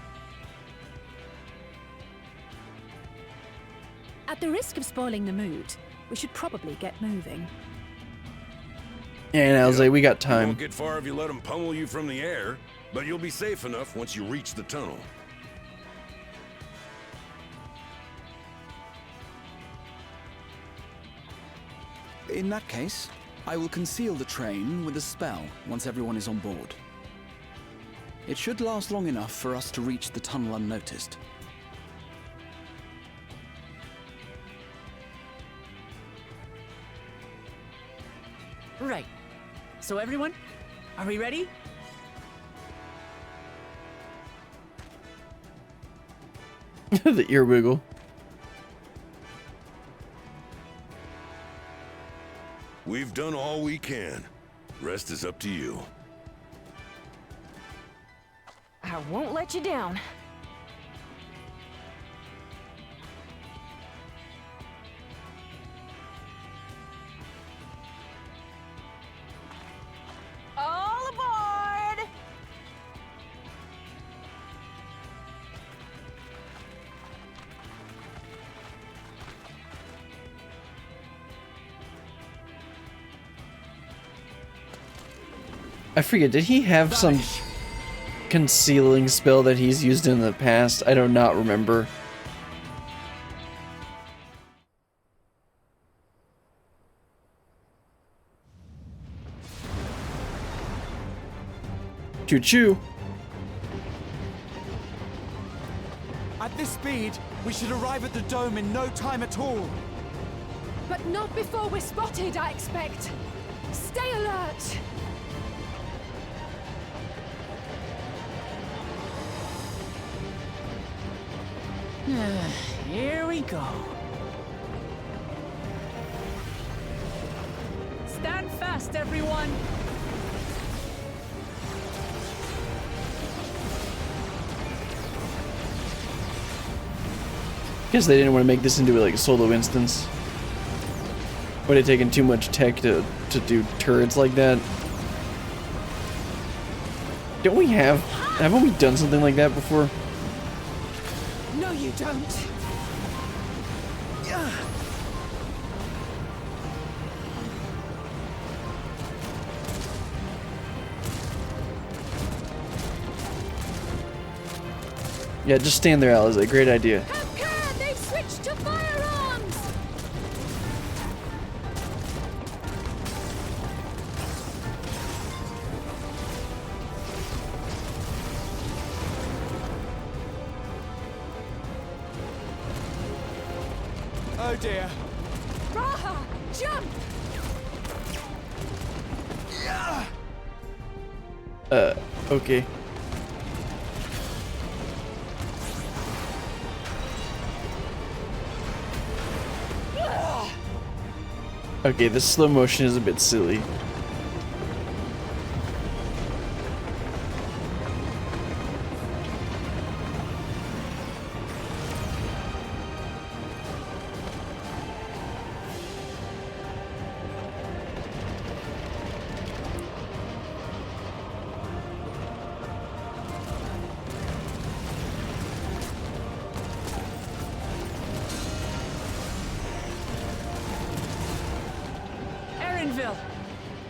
At the risk of spoiling the mood, we should probably get moving. And Alze, we got You time. won't get far if you let them pummel you from the air, but you'll be safe enough once you reach the tunnel. In that case, I will conceal the train with a spell once everyone is on board. It should last long enough for us to reach the tunnel unnoticed. Right. So everyone, are we ready? The ear wiggle. We've done all we can. Rest is up to you. I won't let you down. All aboard! I forget, did he have some concealing spell that he's used in the past? I do not remember. Choo-choo. At this speed, we should arrive at the dome in no time at all. But not before we're spotted, I expect. Stay alert! Here we go. Stand fast, everyone. Guess they didn't want to make this into like a solo instance. Would have taken too much tech to do turrets like that. Don't we haven't we done something like that before? No, you don't. Yeah, just stand there, Alice. Great idea. They've switched to firearms! Oh dear. Raha, jump! Okay. Okay, this slow motion is a bit silly.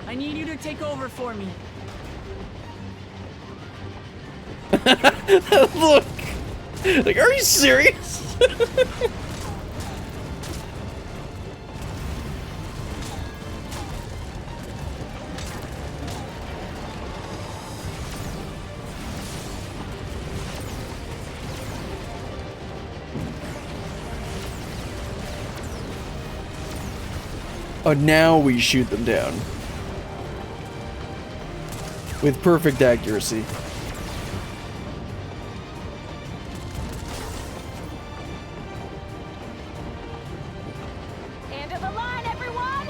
I need you to take over for me. Look! Like, are you serious? Oh, now we shoot them down. With perfect accuracy. End of the line, everyone!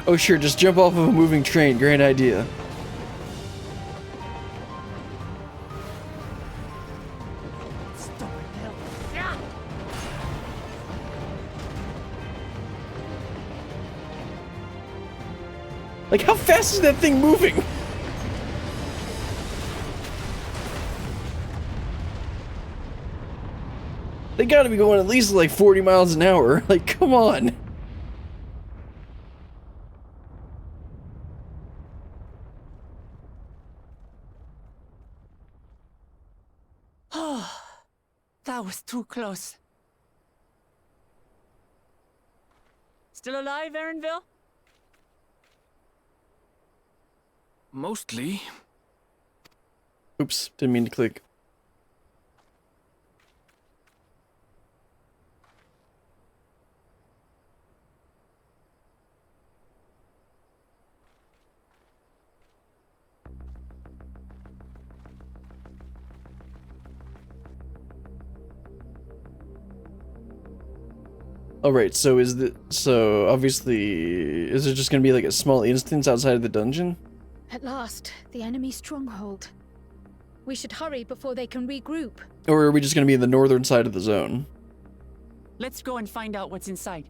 Oh sure, just jump off of a moving train. Great idea. Like, how fast is that thing moving? They gotta be going at least like 40 miles an hour. Like, come on. That was too close. Still alive, Erinville? Mostly. Oops, didn't mean to click. Alright, so obviously, is it just gonna be like a small instance outside of the dungeon? At last, the enemy stronghold. We should hurry before they can regroup. Or are we just gonna be in the northern side of the zone? Let's go and find out what's inside.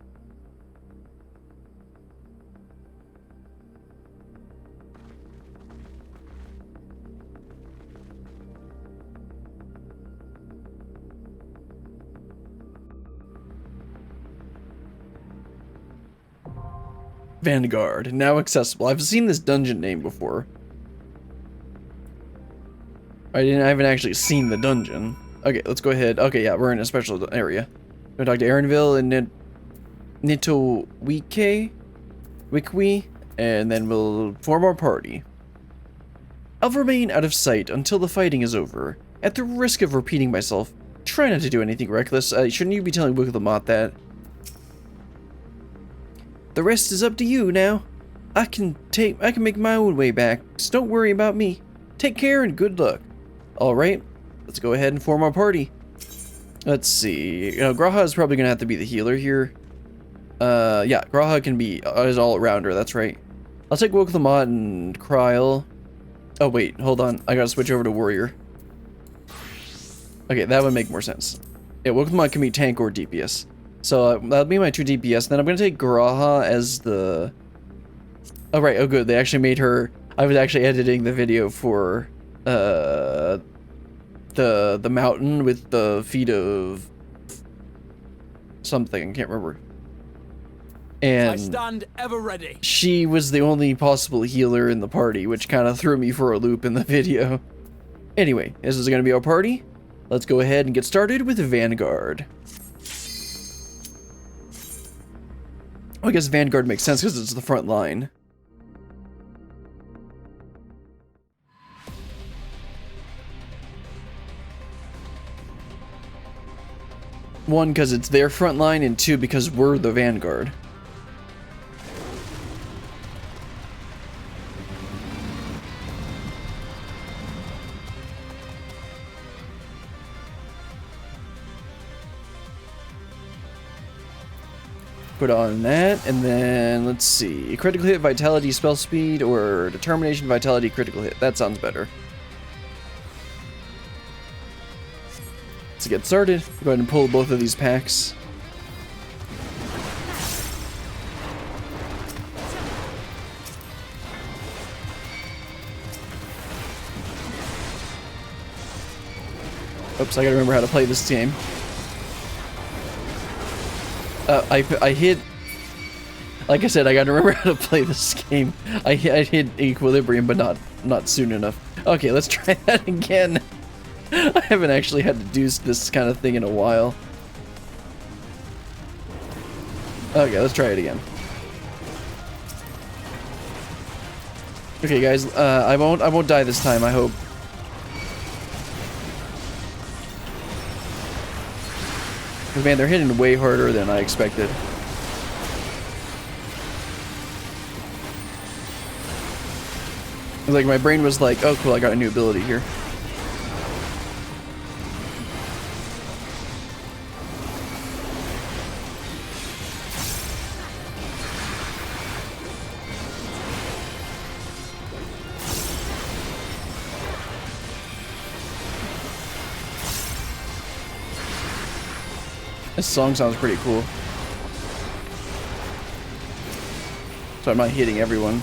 Vanguard, now accessible. I've seen this dungeon name before. I haven't actually seen the dungeon. Okay, let's go ahead. Okay, yeah, we're in a special area. Go talk to Erinville and Nitowike, Wikwi, And then we'll form our party. I'll remain out of sight until the fighting is over. At the risk of repeating myself, try not to do anything reckless. Shouldn't you be telling Wick the Mott that? The rest is up to you now. I can make my own way back, so don't worry about me. Take care and good luck. Alright, let's go ahead and form our party. Let's see. Graha is probably gonna have to be the healer here. Yeah, Graha can be his all-rounder, that's right. I'll take Woke the Mott and Kryl. Oh wait, hold on. I gotta switch over to Warrior. Okay, that would make more sense. Yeah, Woke the Mott can be tank or DPS. So that'll be my 2 DPS. Then I'm gonna take Graha as the... Oh right, oh good, they actually made her... I was actually editing the video for the mountain with the feet of something, I can't remember. And I stand ever ready. She was the only possible healer in the party, which kind of threw me for a loop in the video. Anyway, this is going to be our party. Let's go ahead and get started with Vanguard. I guess Vanguard makes sense because it's the front line. One, because it's their front line, and two, because we're the Vanguard. Put on that, and then let's see. Critical hit, vitality, spell speed, or determination, vitality, critical hit. That sounds better. Let's get started. Go ahead and pull both of these packs. Oops, I gotta remember how to play this game. I hit... Like I said, I gotta remember how to play this game. I hit equilibrium, but not soon enough. Okay, let's try that again. I haven't actually had to do this kind of thing in a while. Okay, let's try it again. Okay, guys, I won't die this time, I hope. Man, they're hitting way harder than I expected. Like, my brain was like, oh cool, I got a new ability here. This song sounds pretty cool. So I'm not hitting everyone.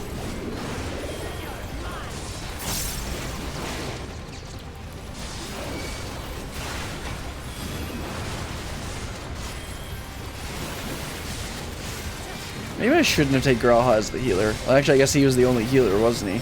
Maybe I shouldn't have taken Graha as the healer. Well, actually, I guess he was the only healer, wasn't he?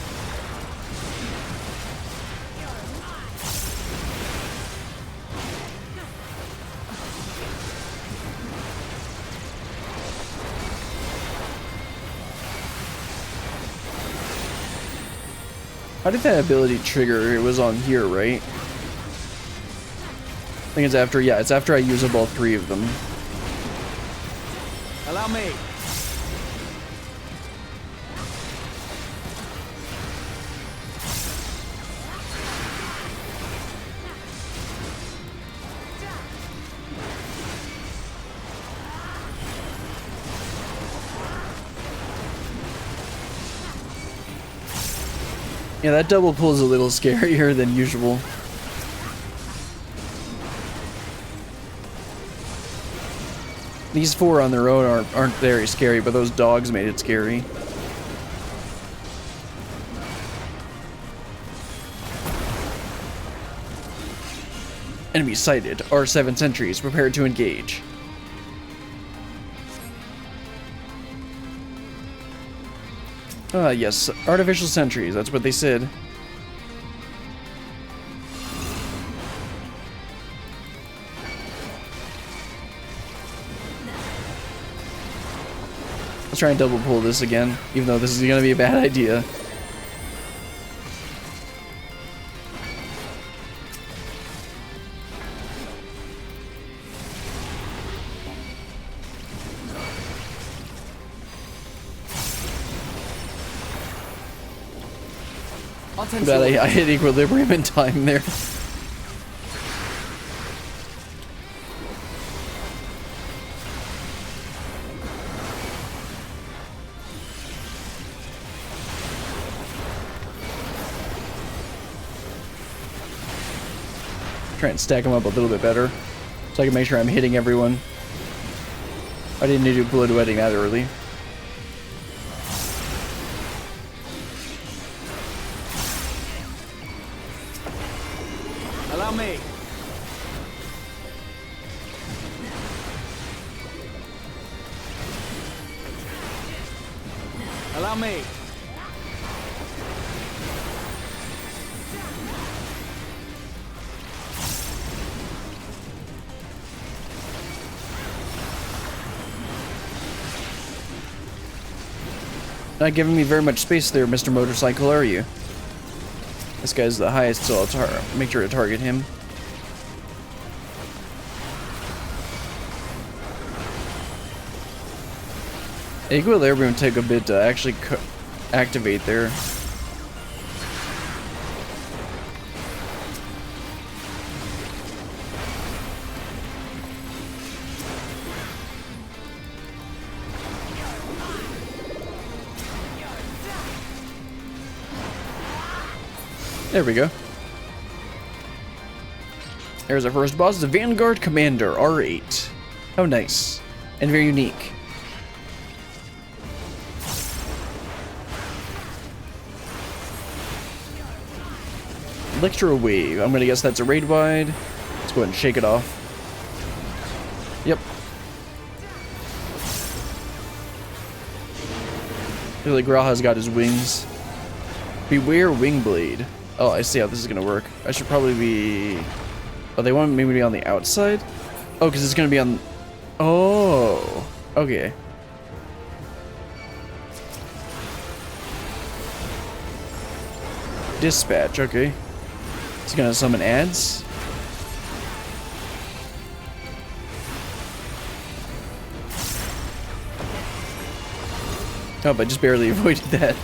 How did that ability trigger? It was on here, right? I think it's after, yeah, it's after I use up all 3 of them. Allow me. Yeah, that double pull is a little scarier than usual. These 4 on their own aren't very scary, but those dogs made it scary. Enemy sighted. R7 sentries prepared to engage. Yes, artificial sentries, that's what they said. Let's try and double pull this again, even though this is gonna be a bad idea. Too bad I hit equilibrium in time there. Try and stack them up a little bit better so I can make sure I'm hitting everyone. I didn't need to do blood wedding that early. Allow me. Allow me. Not giving me very much space there, Mr. Motorcycle, are you? This guy's the highest, so I'll make sure to target him. Equilibrium would take a bit to actually activate there. There we go. There's our first boss, the Vanguard Commander, R8. How nice. And very unique. Electro Wave. I'm gonna guess that's a raid wide. Let's go ahead and shake it off. Yep. I feel like Graha's got his wings. Beware Wingblade. Oh, I see how this is gonna work. I should probably be... Oh, they want me to be on the outside? Oh, because it's gonna be on... Oh, okay. Dispatch, okay. It's gonna summon ads. Oh, but I just barely avoided that.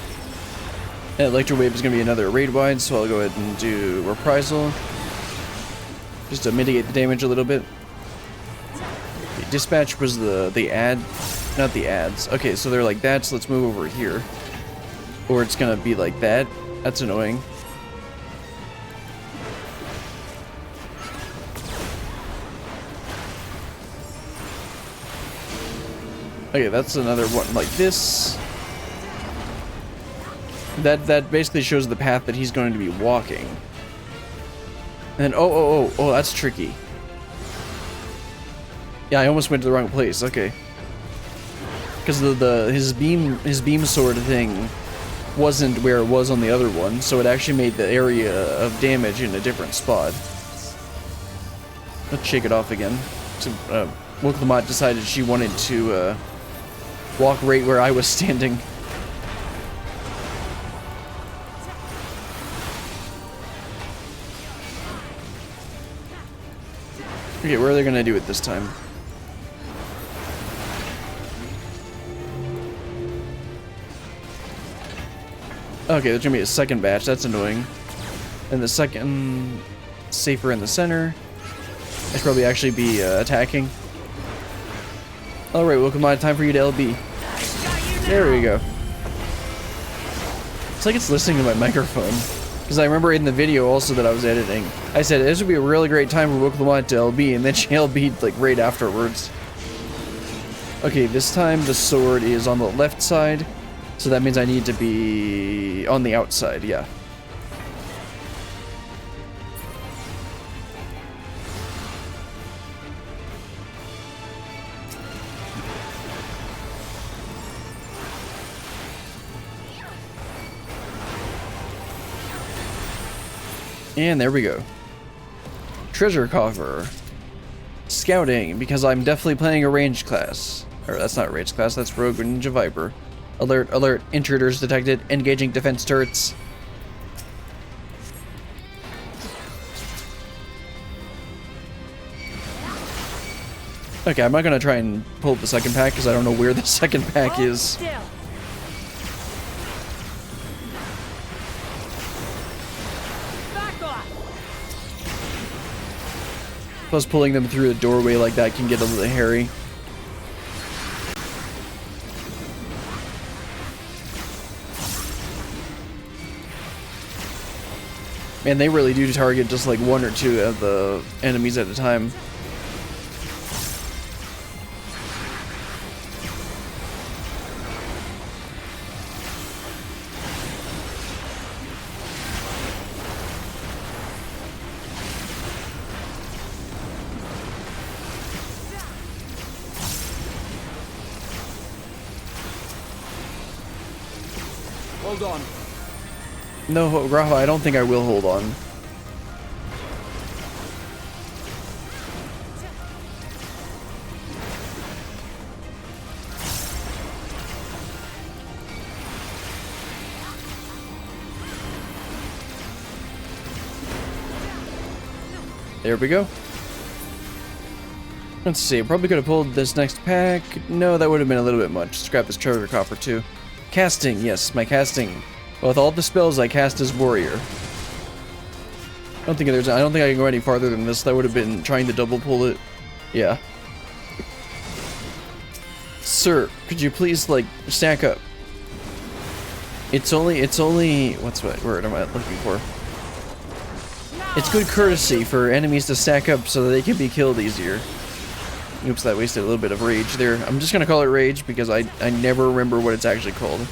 And Electro Wave is going to be another raid wide, so I'll go ahead and do Reprisal. Just to mitigate the damage a little bit. Okay, Dispatch was the ad, not the ads. Okay, so they're like that, so let's move over here. Or it's going to be like that. That's annoying. Okay, that's another one like this. That basically shows the path that he's going to be walking. And then, oh, that's tricky. Yeah, I almost went to the wrong place. Okay. Because his beam sword thing wasn't where it was on the other one, so it actually made the area of damage in a different spot. Let's shake it off again. So, Woklamat decided she wanted to walk right where I was standing. Okay, what are they gonna do it this time? Okay, there's gonna be a second batch. That's annoying. And the second, safer in the center. I should probably actually be attacking. All right, welcome on. Time for you to LB. There we go. It's like it's listening to my microphone. Because I remember in the video also that I was editing, I said this would be a really great time for Woklamat to LB, and then she LB'd like right afterwards. Okay, this time the sword is on the left side, so that means I need to be on the outside, yeah. And there we go. Treasure coffer. Scouting, because I'm definitely playing a ranged class. Or that's not Rage class, that's Rogue Ninja Viper. Alert, alert, intruders detected, engaging defense turrets. Okay, I'm not gonna try and pull the second pack because I don't know where the second pack is. Plus, pulling them through a doorway like that can get a little hairy. Man, they really do target just like one or two of the enemies at a time. Hold on. No, Rafa, I don't think I will hold on. There we go. Let's see, probably could have pulled this next pack. No, that would have been a little bit much. Scrap this treasure coffer too. Casting, yes, my casting. With all the spells I cast as warrior. I don't think I can go any farther than this. That would have been trying to double pull it. Yeah. Sir, could you please like stack up? It's only what's what word am I looking for? It's good courtesy for enemies to stack up so that they can be killed easier. Oops, that wasted a little bit of rage there. I'm just gonna call it rage because I never remember what it's actually called.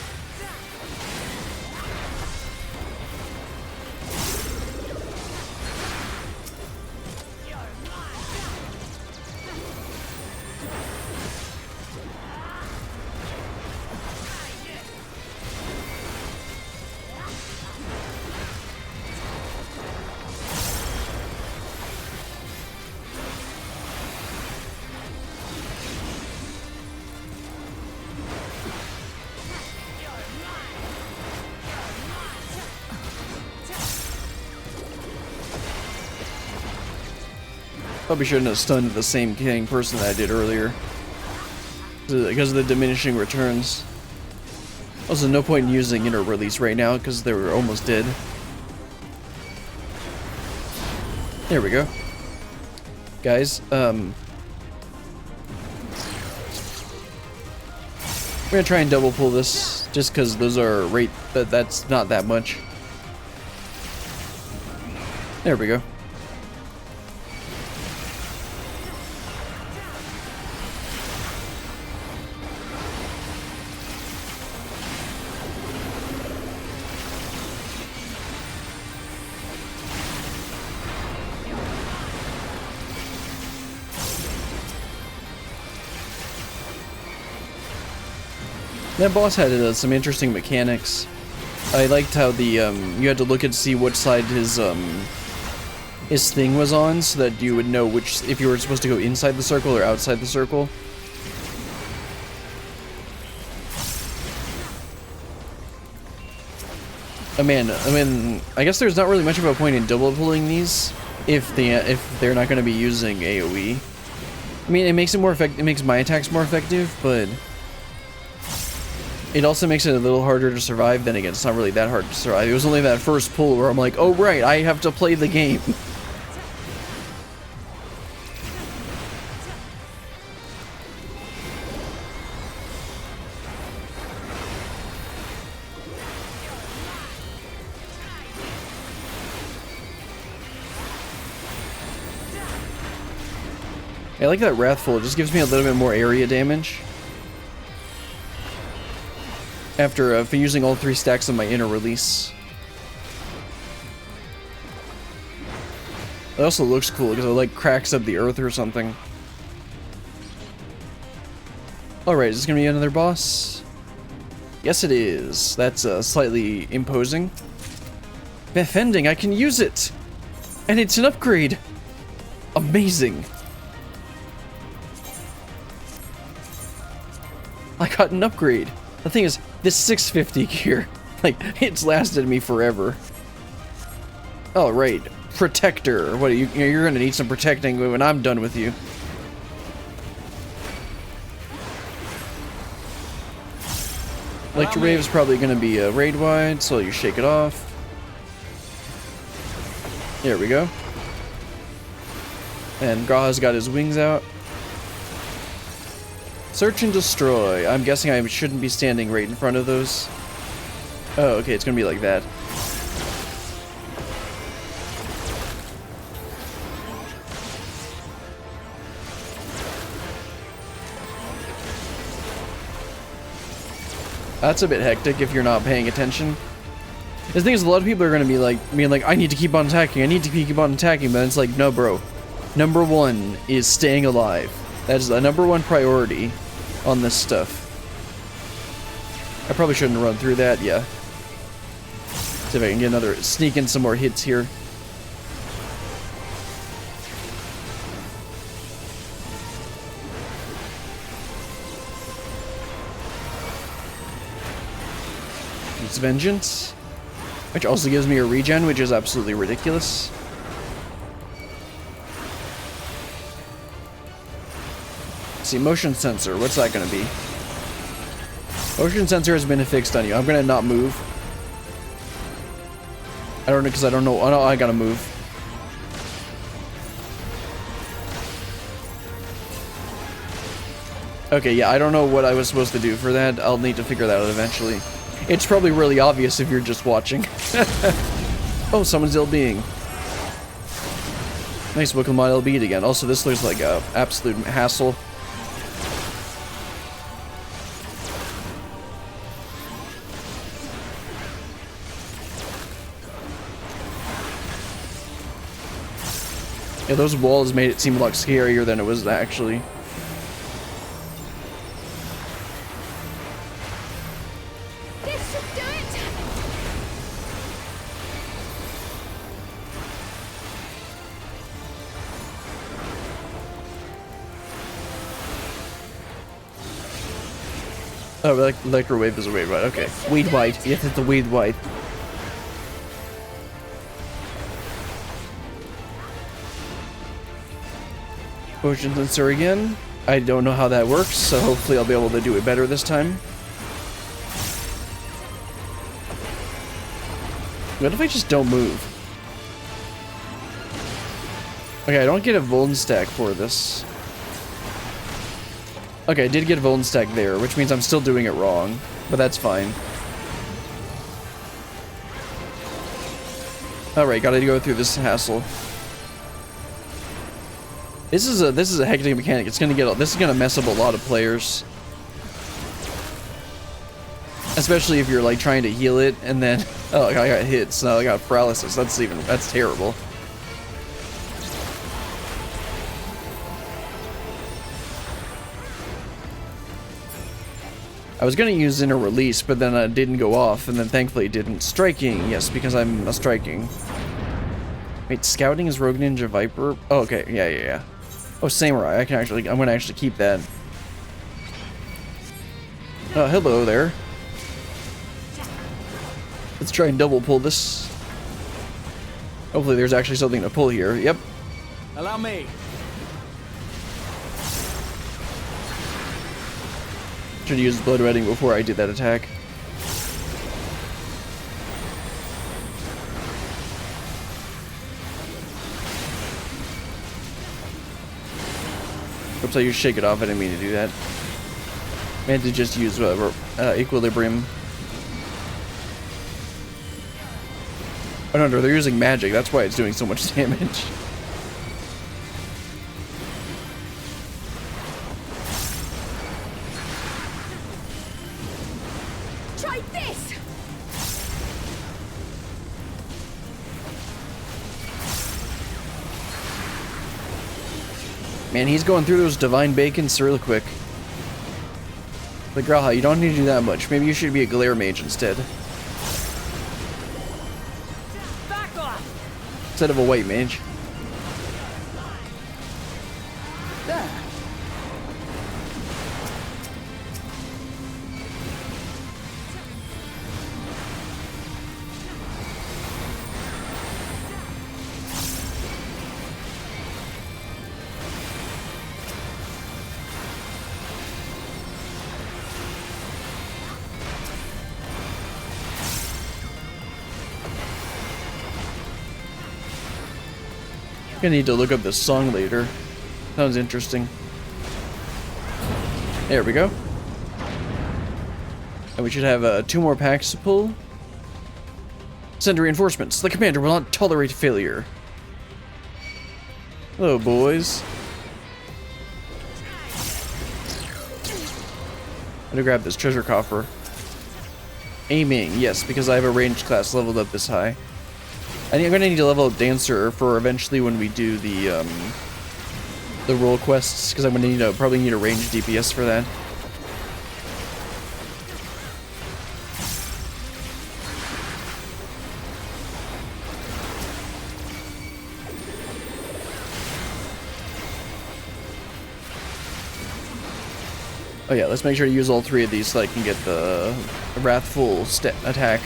Probably shouldn't have stunned the same person that I did earlier. Because of the diminishing returns. Also, no point in using inner release right now because they were almost dead. There we go. Guys, we're gonna try and double pull this just because those are that's not that much. There we go. That boss had some interesting mechanics. I liked how the you had to look and see which side his thing was on, so that you would know which if you were supposed to go inside the circle or outside the circle. I mean, I guess there's not really much of a point in double pulling these if they're not going to be using AoE. I mean, it makes it more effective. It makes my attacks more effective, but it also makes it a little harder to survive. Then again, it's not really that hard to survive. It was only that first pull where I'm like, oh right, I have to play the game. I like that Wrathful. It just gives me a little bit more area damage. After using all 3 stacks of my inner release. It also looks cool because it like cracks up the earth or something. Alright, is this gonna be another boss? Yes it is. That's slightly imposing. Befending, I can use it! And it's an upgrade! got an upgrade. The thing is, this 650 gear, like, it's lasted me forever. Oh, right. Protector. What, you're gonna need some protecting when I'm done with you. Electro Wave is probably gonna be raid wide, so you shake it off. There we go. And Graha's got his wings out. Search and destroy. I'm guessing I shouldn't be standing right in front of those. Oh, okay, it's gonna be like that. That's a bit hectic if you're not paying attention. The thing is, a lot of people are gonna be like, I need to keep on attacking, I need to keep on attacking, but it's like, no, bro. Number one is staying alive. That is the number one priority on this stuff. I probably shouldn't run through that, yeah. See if I can get another, sneak in some more hits here. Use Vengeance, which also gives me a regen, which is absolutely ridiculous. See, motion sensor, what's that gonna be? Motion sensor has been fixed on you. I'm gonna not move. I don't know, because I don't know. Oh no, I gotta move. Okay, yeah, I don't know what I was supposed to do for that. I'll need to figure that out eventually. It's probably really obvious if you're just watching. Oh, someone's LBing. Nice Pokemon LB'd again. Also, this looks like a absolute hassle. Yeah, those walls made it seem a lot scarier than it was actually. This should do it! Oh, like Electro Wave is a weed white. Okay, weed white. Yes, it's a weed white. Motion sensor again. I don't know how that works, so hopefully I'll be able to do it better this time. What if I just don't move? Okay, I don't get a Vuln stack for this. Okay, I did get a Vuln stack there, which means I'm still doing it wrong, but that's fine. Alright, gotta go through this hassle. This is a hectic mechanic. This is gonna mess up a lot of players. Especially if you're like trying to heal it and then oh, I got hit, so I got paralysis. That's terrible. I was gonna use Inner Release, but then it didn't go off, and then thankfully it didn't. Striking, yes, because I'm a striking. Wait, Scouting is Rogue Ninja Viper? Oh, okay, yeah. Oh, Samurai, I'm gonna actually keep that. Oh, hello there. Let's try and double pull this. Hopefully there's actually something to pull here. Yep. Allow me. Should use Blood Redding before I did that attack. Oops, I used Shake It Off. I didn't mean to do that. I meant to just use Equilibrium. Oh no, they're using magic. That's why it's doing so much damage. Try this! Man, he's going through those Divine Bacons real quick. Like, Graha, you don't need to do that much. Maybe you should be a Glare Mage instead. Instead of a White Mage. There. Gonna need to look up this song later. Sounds interesting. There we go. And we should have 2 more packs to pull. Send reinforcements. The commander will not tolerate failure. Hello, boys. I'm gonna grab this treasure coffer. Aiming, yes, because I have a ranged class leveled up this high. I'm gonna need to level up Dancer for eventually when we do the role quests, because I'm gonna need probably need a ranged DPS for that. Oh yeah, let's make sure to use all 3 of these so I can get the Wrathful attack.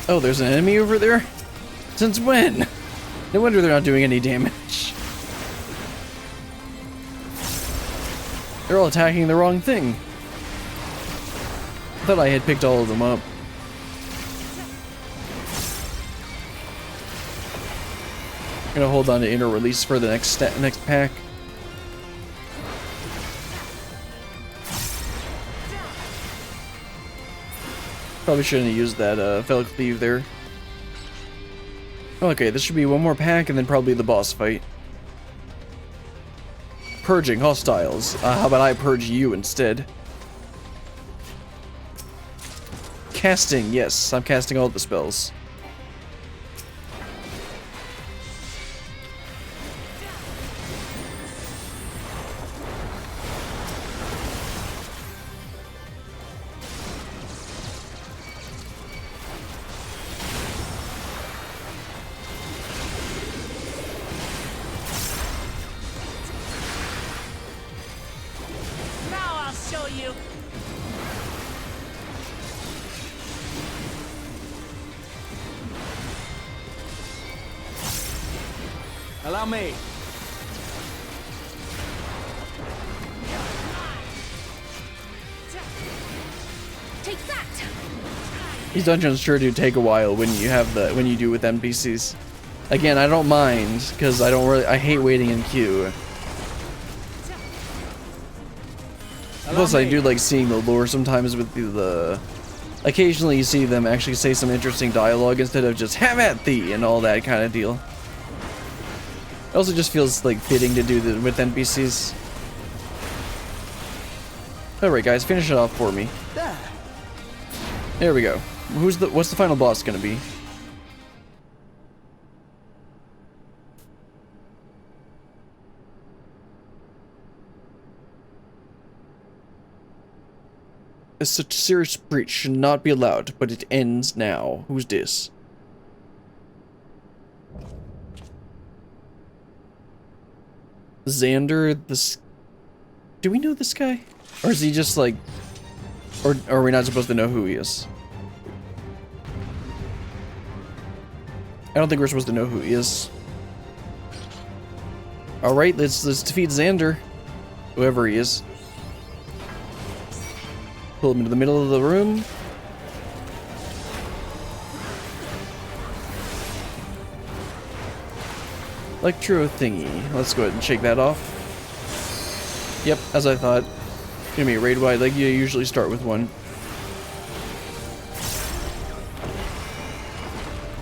Oh, there's an enemy over there? Since when? No wonder they're not doing any damage. They're all attacking the wrong thing. I thought I had picked all of them up. I'm gonna hold on to inner release for the next pack. Probably shouldn't have used that Fell Cleave there. Okay, this should be 1 more pack and then probably the boss fight. Purging hostiles. How about I purge you instead? Casting, yes, I'm casting all the spells. Allow me. Take that. These dungeons sure do take a while when you do with NPCs. Again, I don't mind because I hate waiting in queue. Plus, I do like seeing the lore sometimes with the occasionally you see them actually say some interesting dialogue instead of just "have at thee" and all that kind of deal. It also just feels like fitting to do that with NPCs. Alright guys, finish it off for me. There we go. What's the final boss gonna be? Such a serious breach should not be allowed, but it ends now. Who's this? Xander, this... Do we know this guy? Or is he just like... Or are we not supposed to know who he is? I don't think we're supposed to know who he is. Alright, let's defeat Xander. Whoever he is. Pull him into the middle of the room. Electro thingy. Let's go ahead and shake that off. Yep, as I thought. Gonna be a raid wide like you usually start with one.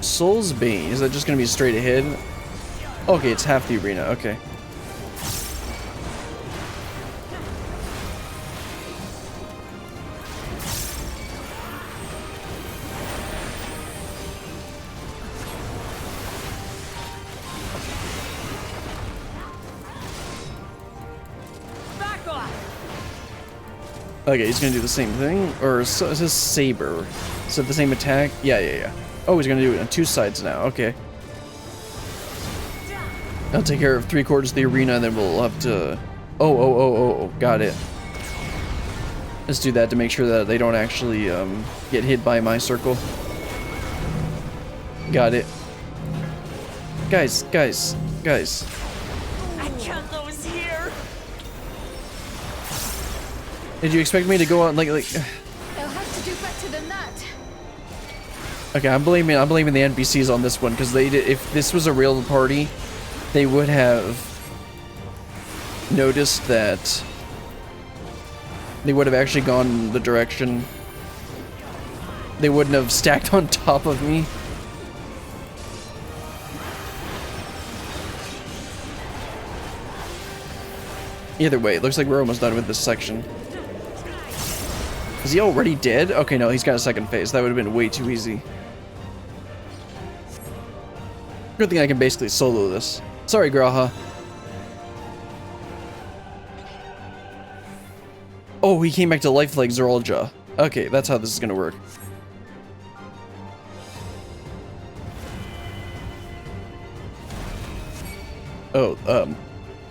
Soul's Bane. Is that just gonna be straight ahead? Okay, it's half the arena. Okay. Okay, he's gonna do the same thing, or is this Saber? Is it the same attack? Yeah. Oh, he's gonna do it on 2 sides now. Okay. I'll take care of 3/4 of the arena, and then we'll have to... Oh, got it. Let's do that to make sure that they don't actually get hit by my circle. Got it. Guys. I can't lose here. Did you expect me to go out like... They'll have to do better than that. Okay, I'm blaming the NPCs on this one, because if this was a real party, they would have noticed that they would have actually gone the direction. They wouldn't have stacked on top of me. Either way, it looks like we're almost done with this section. Is he already dead? Okay, no, he's got a second phase. That would have been way too easy. Good thing I can basically solo this. Sorry, Graha. Oh, he came back to life like Zeralja. Okay, that's how this is gonna work. Oh,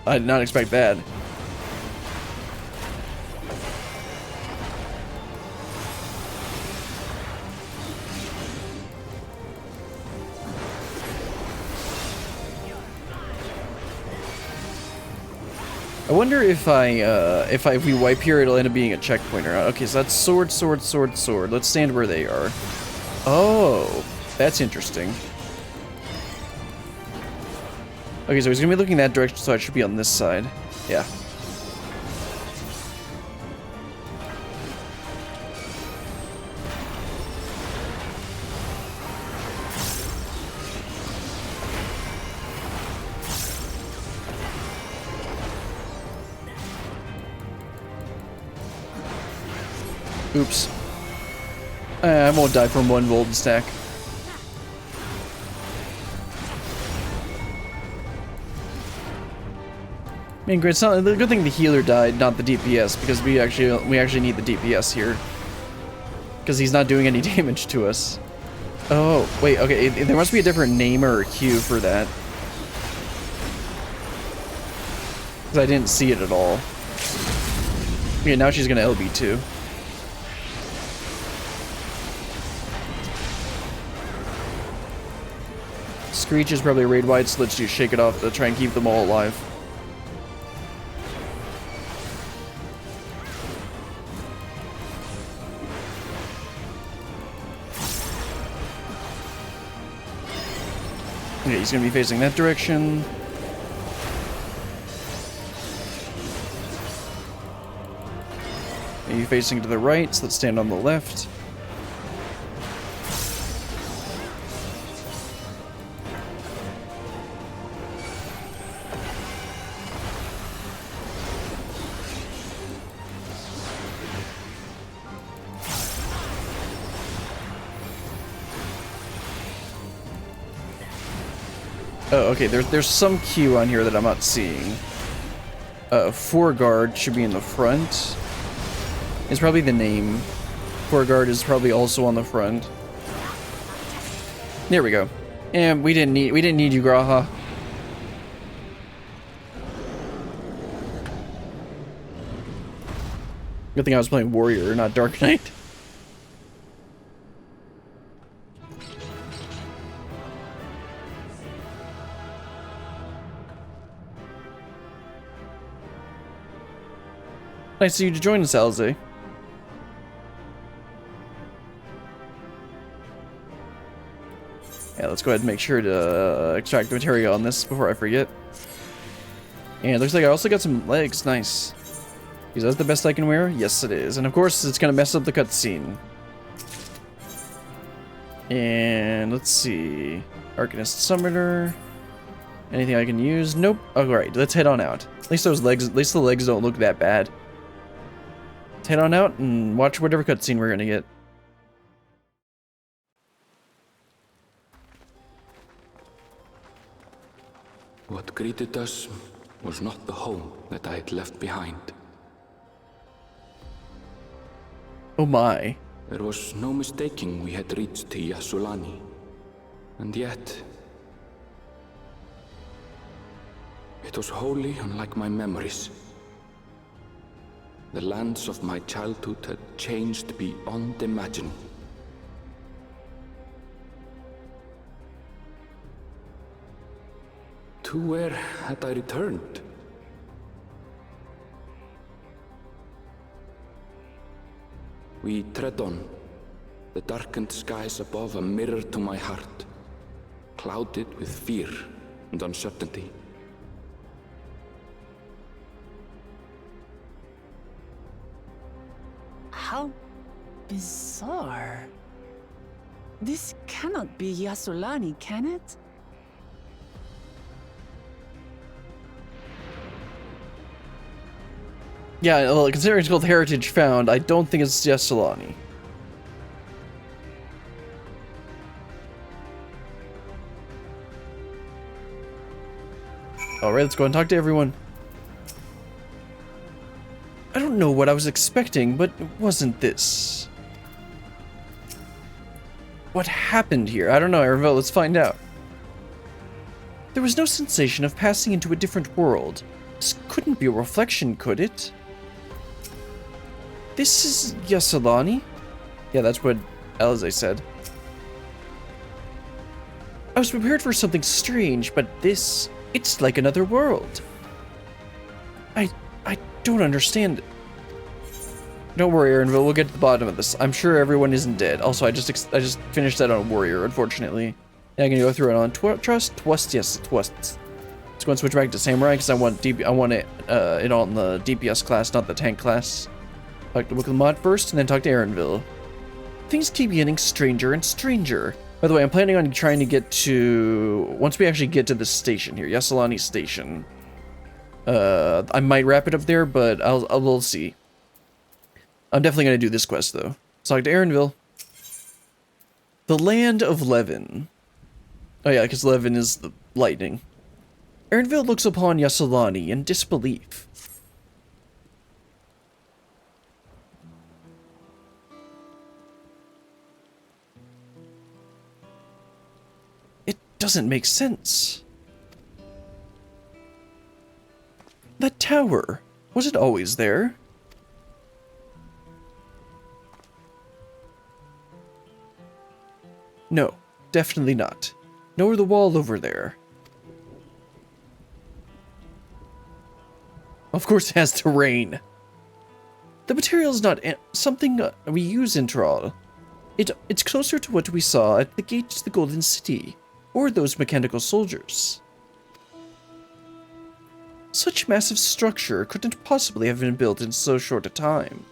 I did not expect that. I wonder if if we wipe here, it'll end up being a checkpoint or not. Okay, so that's sword. Let's stand where they are. Oh, that's interesting. Okay, so he's gonna be looking that direction, so I should be on this side. Yeah. Oops. I won't die from one golden stack. I mean, it's not the good thing the healer died, not the DPS, because we actually need the DPS here, because he's not doing any damage to us. Oh wait, okay, there must be a different name or a queue for that, because I didn't see it at all. Okay, now she's gonna LB too. Screech is probably raid wide, so let's just shake it off to try and keep them all alive. Okay, he's gonna be facing that direction. Are you facing to the right? So let's stand on the left. Oh, okay, there's some queue on here that I'm not seeing. Foreguard should be in the front. It's probably the name. Foreguard is probably also on the front. There we go. And we didn't need you, Graha. Good thing I was playing Warrior, not Dark Knight. Nice of you to join us, Alze. Yeah, let's go ahead and make sure to extract the material on this before I forget. And it looks like I also got some legs. Nice. Is that the best I can wear? Yes, it is. And of course, it's gonna mess up the cutscene. And let's see. Arcanist Summoner. Anything I can use? Nope. Alright, let's head on out. At least the legs don't look that bad. Let's head on out and watch whatever cutscene we're gonna get. What greeted us was not the home that I had left behind. Oh my. There was no mistaking we had reached Yasulani. And yet... It was wholly unlike my memories. The lands of my childhood had changed beyond imagining. To where had I returned? We tread on, the darkened skies above a mirror to my heart, clouded with fear and uncertainty. How bizarre. This cannot be Yassolani, can it? Yeah, well, considering it's called Heritage Found, I don't think it's Yassolani. Alright, let's go and talk to everyone. I don't know what I was expecting, but it wasn't this. What happened here? I don't know, Arville, let's find out. There was no sensation of passing into a different world. This couldn't be a reflection, could it? This is Yassolani? Yeah, that's what Alize said. I was prepared for something strange, but this, it's like another world. I don't understand it. Don't worry, Aaronville, we'll get to the bottom of this. I'm sure everyone isn't dead. Also, I just finished that on Warrior, unfortunately. Yeah, I'm gonna go through it on Twust, yes, Twust. Let's go and switch back to Samurai, because I want it on the DPS class, not the tank class. Talk to Wickelmod first, and then talk to Aaronville. Things keep getting stranger and stranger. By the way, I'm planning on trying to get to... Once we actually get to the station here, Yassolani Station. I might wrap it up there, but we'll see. I'm definitely going to do this quest, though. Let's talk to Aaronville. The Land of Levin. Oh yeah, because Levin is the lightning. Aaronville looks upon Yassolani in disbelief. It doesn't make sense. That tower, was it always there? No, definitely not. Nor the wall over there. Of course it has to rain. The material is not something we use in Thrall. It's closer to what we saw at the gates to the Golden City, or those mechanical soldiers. Such massive structure couldn't possibly have been built in so short a time.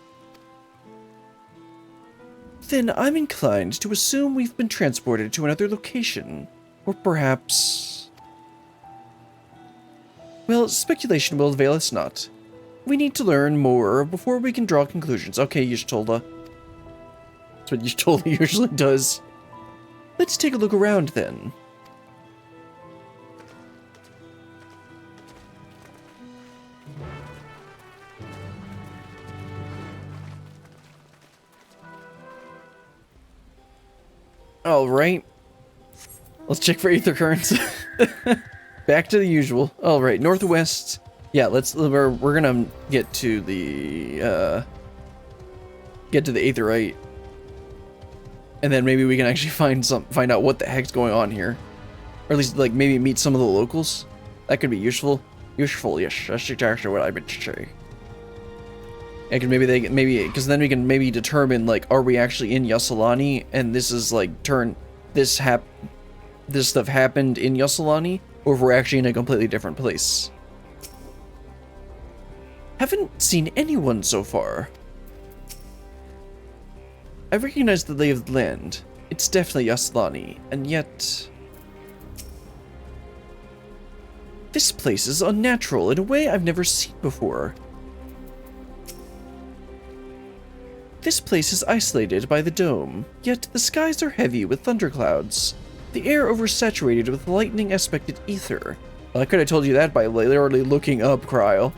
Then I'm inclined to assume we've been transported to another location, or perhaps... Well, speculation will avail us not. We need to learn more before we can draw conclusions. Okay, Y'shtola. That's what Y'shtola usually does. Let's take a look around then. Alright. Let's check for Aethercurrents. Back to the usual. Alright, northwest. Yeah, we're gonna get to the Aetherite. And then maybe we can actually find out what the heck's going on here. Or at least like maybe meet some of the locals. That could be useful. Useful, yes. That's exactly what I meant to say. Yeah, cause because then we can maybe determine like, are we actually in Yassolani and this is like this stuff happened in Yassolani, or if we're actually in a completely different place. Haven't seen anyone so far. I recognize the lay of the land. It's definitely Yassolani, and yet... This place is unnatural in a way I've never seen before. This place is isolated by the dome, yet the skies are heavy with thunderclouds. The air oversaturated with lightning-aspected ether. Well, I could have told you that by literally looking up, Cryle.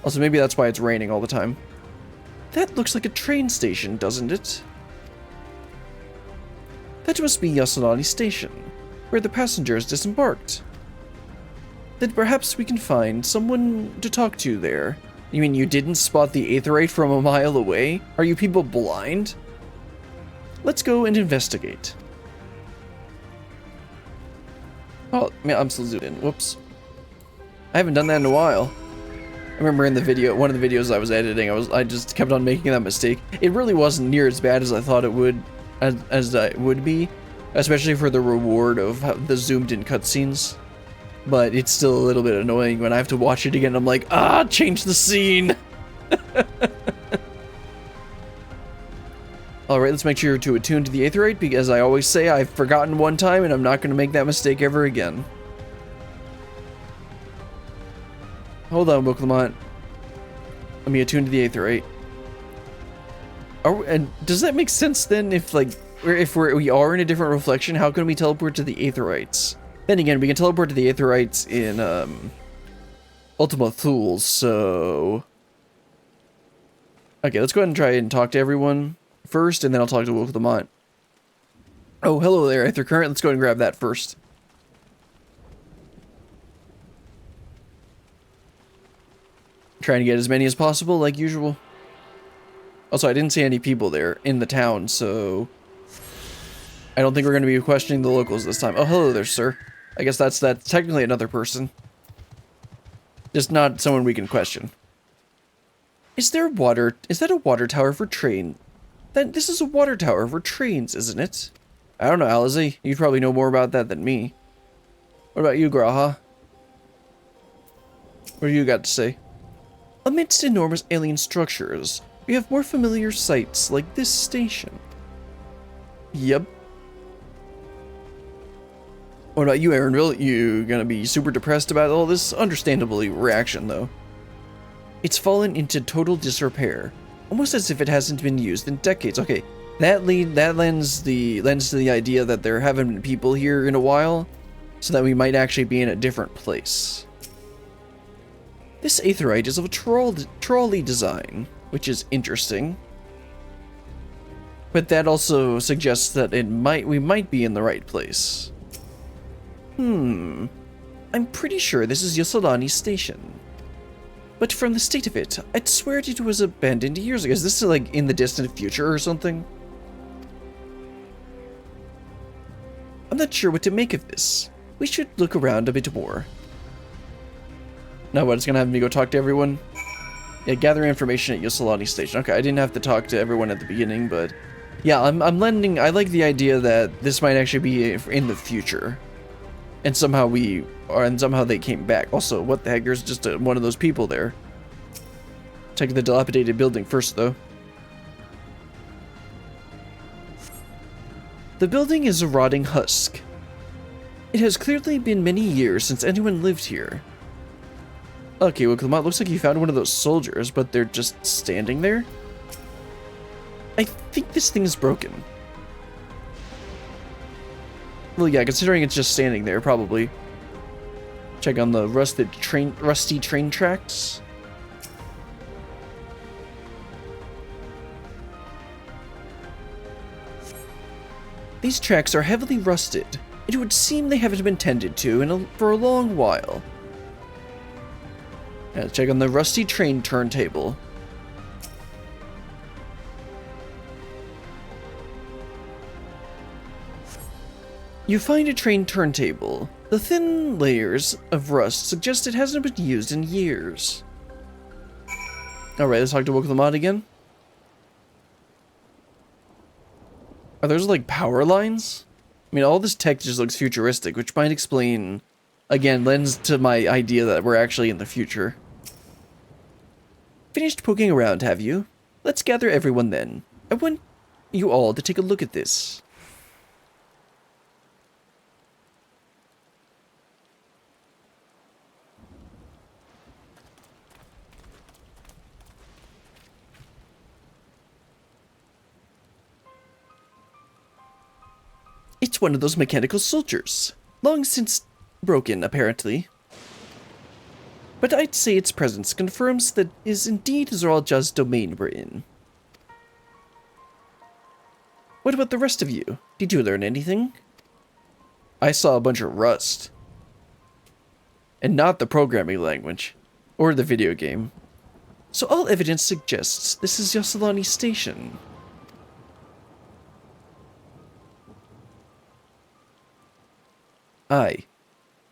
Also, maybe that's why it's raining all the time. That looks like a train station, doesn't it? That must be Yassolani Station, where the passengers disembarked. then perhaps we can find someone to talk to there. You mean you didn't spot the Aetherite from a mile away? Are you people blind? Let's go and investigate. Oh, man, I'm still zoomed in. Whoops. I haven't done that in a while. I remember in the video, one of the videos I was editing, I just kept on making that mistake. It really wasn't near as bad as I thought it would, as it would be, especially for the reward of the zoomed in cutscenes. But it's still a little bit annoying when I have to watch it again. I'm like, ah, change the scene. Alright, let's make sure to attune to the Aetherite, because I always say I've forgotten one time and I'm not going to make that mistake ever again. Hold on, Book Lamont. Let me attune to the Aetherite. And does that make sense then if, like, if we are in a different reflection, how can we teleport to the Aetherites? Then again, we can teleport to the Aetherites in, Ultima Thule, so... Okay, let's go ahead and try and talk to everyone first, and then I'll talk to Book Lamont. Oh, hello there, Aethercurrent. Let's go ahead and grab that first. Trying to get as many as possible, like usual. Also, I didn't see any people there in the town, so... I don't think we're going to be questioning the locals this time. Oh, hello there, sir. I guess that's technically another person. Just not someone we can question. Is that a water tower for train? This is a water tower for trains, isn't it? I don't know, Alizy. You'd probably know more about that than me. What about you, Graha? What do you got to say? Amidst enormous alien structures, we have more familiar sights like this station. Yep. What about you, Aaronville? You gonna be super depressed about all this? Understandably reaction, though. It's fallen into total disrepair, almost as if it hasn't been used in decades. Okay, that lends to the idea that there haven't been people here in a while, so that we might actually be in a different place. This Aetherite is of a trolley design, which is interesting. But that also suggests that we might be in the right place. I'm pretty sure this is Ysolani Station. But from the state of it, I'd swear it was abandoned years ago. Is this like in the distant future or something? I'm not sure what to make of this. We should look around a bit more. Now what, it's gonna have me go talk to everyone? Yeah, gather information at Ysolani Station. Okay, I didn't have to talk to everyone at the beginning, but... Yeah, I like the idea that this might actually be in the future. And somehow they came back. Also, what the heck, there's just one of those people there. Check the dilapidated building first, though. The building is a rotting husk. It has clearly been many years since anyone lived here. Okay, well, Clement, looks like you found one of those soldiers, but they're just standing there? I think this thing is broken. Well, yeah, considering it's just standing there, probably. Check on the rusty train tracks. These tracks are heavily rusted. It would seem they haven't been tended to for a long while. Yeah, check on the rusty train turntable. You find a train turntable. The thin layers of rust suggest it hasn't been used in years. Alright, let's talk to Woklamat again. Are those like power lines? I mean, all this tech just looks futuristic, which might explain, again, lends to my idea that we're actually in the future. Finished poking around, have you? Let's gather everyone then. I want you all to take a look at this. It's one of those mechanical soldiers. Long since broken, apparently. But I'd say its presence confirms that is indeed Zoralja's domain we're in. What about the rest of you? Did you learn anything? I saw a bunch of rust. and not the programming language, or the video game. So all evidence suggests this is Yasselani Station.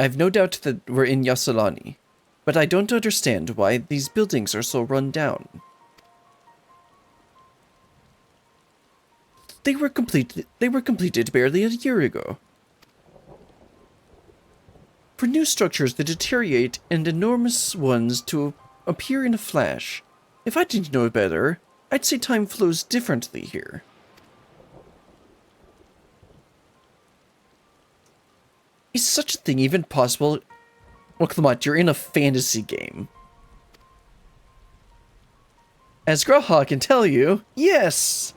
I've no doubt that we're in Yasselani, but I don't understand why these buildings are so run down. They were completed barely a year ago. For new structures that deteriorate and enormous ones to appear in a flash, if I didn't know better, I'd say time flows differently here. Is such a thing even possible? Well, come on, you're in a fantasy game. As Graha can tell you, yes!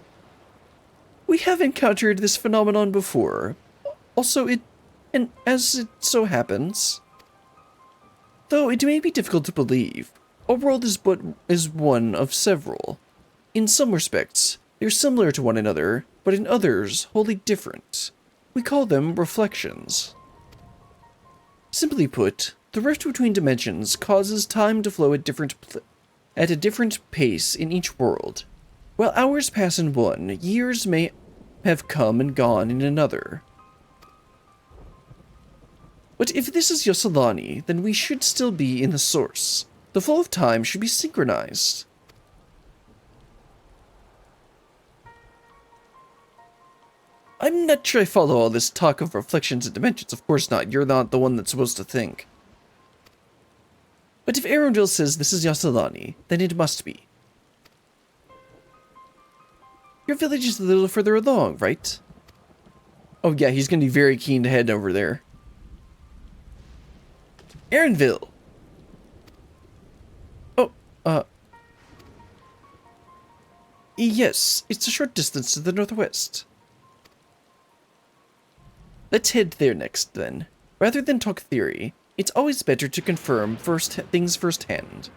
We have encountered this phenomenon before. Also, and as it so happens, though it may be difficult to believe, our world is one of several. In some respects, they're similar to one another, but in others, wholly different. We call them reflections. Simply put, the rift between dimensions causes time to flow at a different pace in each world. While hours pass in one, years may have come and gone in another. But if this is Yasselani, then we should still be in the source. The flow of time should be synchronized. I'm not sure I follow all this talk of reflections and dimensions. Of course not. You're not the one that's supposed to think. But if Arundel says this is Yasselani, then it must be. Your village is a little further along, right? Oh yeah, he's gonna be very keen to head over there. Arundel! Oh, yes, it's a short distance to the northwest. Let's head there next, then. Rather than talk theory, it's always better to confirm things firsthand.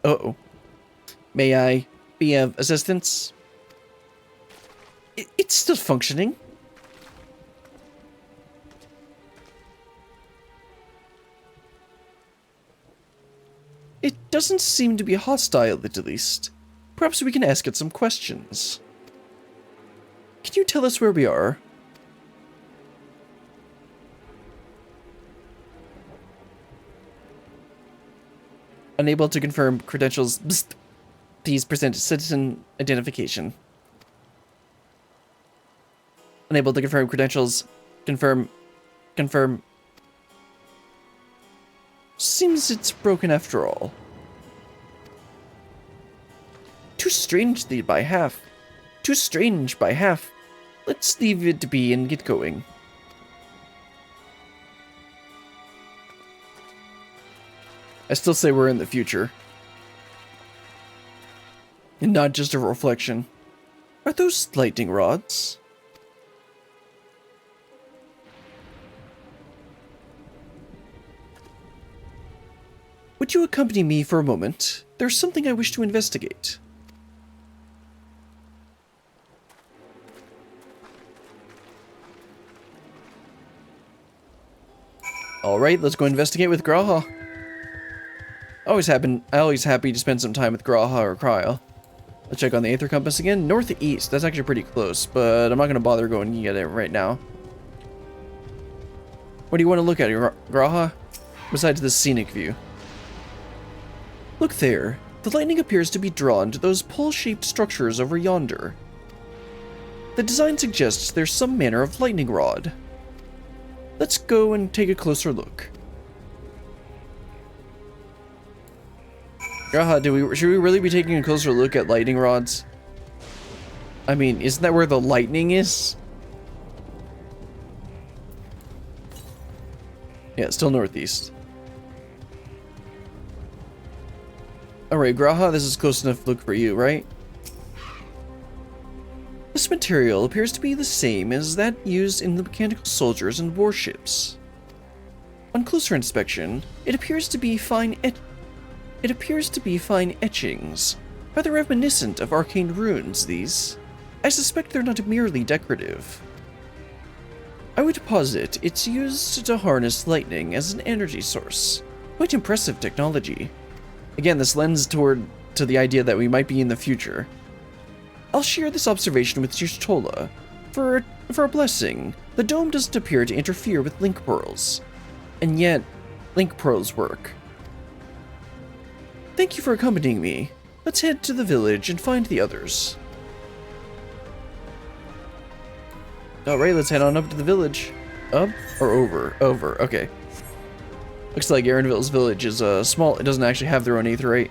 Uh-oh. May I be of assistance? It's still functioning. It doesn't seem to be hostile, at least. Perhaps we can ask it some questions. Can you tell us where we are? Unable to confirm credentials. Psst. Please present citizen identification. Unable to confirm credentials. Confirm. Seems it's broken after all. Too strange by half. Too strange by half. Let's leave it be and get going. I still say we're in the future. And not just a reflection. Are those lightning rods? Would you accompany me for a moment? There's something I wish to investigate. Alright, let's go investigate with Graha. Always happy to spend some time with Graha or Cryo. Let's check on the Aether Compass again. Northeast, that's actually pretty close, but I'm not going to bother going to get it right now. What do you want to look at, Graha? Besides this scenic view. Look there. The lightning appears to be drawn to those pole-shaped structures over yonder. The design suggests there's some manner of lightning rod. Let's go and take a closer look. Graha, should we really be taking a closer look at lightning rods? I mean, isn't that where the lightning is? Yeah, still northeast. Alright, Graha, this is close enough to look for you, right? This material appears to be the same as that used in the mechanical soldiers and warships. On closer inspection, it appears to be fine etchings, rather reminiscent of arcane runes, these. I suspect they're not merely decorative. I would posit it's used to harness lightning as an energy source. Quite impressive technology. Again, this lends to the idea that we might be in the future. I'll share this observation with Y'shtola. For a blessing, the dome doesn't appear to interfere with link pearls. And yet, link pearls work. Thank you for accompanying me. Let's head to the village and find the others. Alright, let's head on up to the village. Up or over? Over, okay. Looks like Erenville's village is small. It doesn't actually have their own aetherite.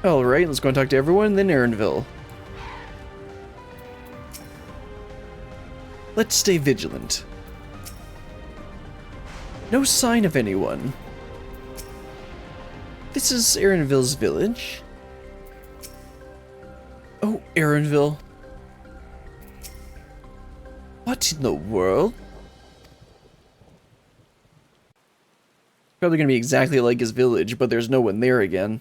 Alright, let's go and talk to everyone, then Erenville. Let's stay vigilant. No sign of anyone. This is Erenville's village. Oh, Erenville. What in the world? Probably gonna be exactly like his village, but there's no one there again.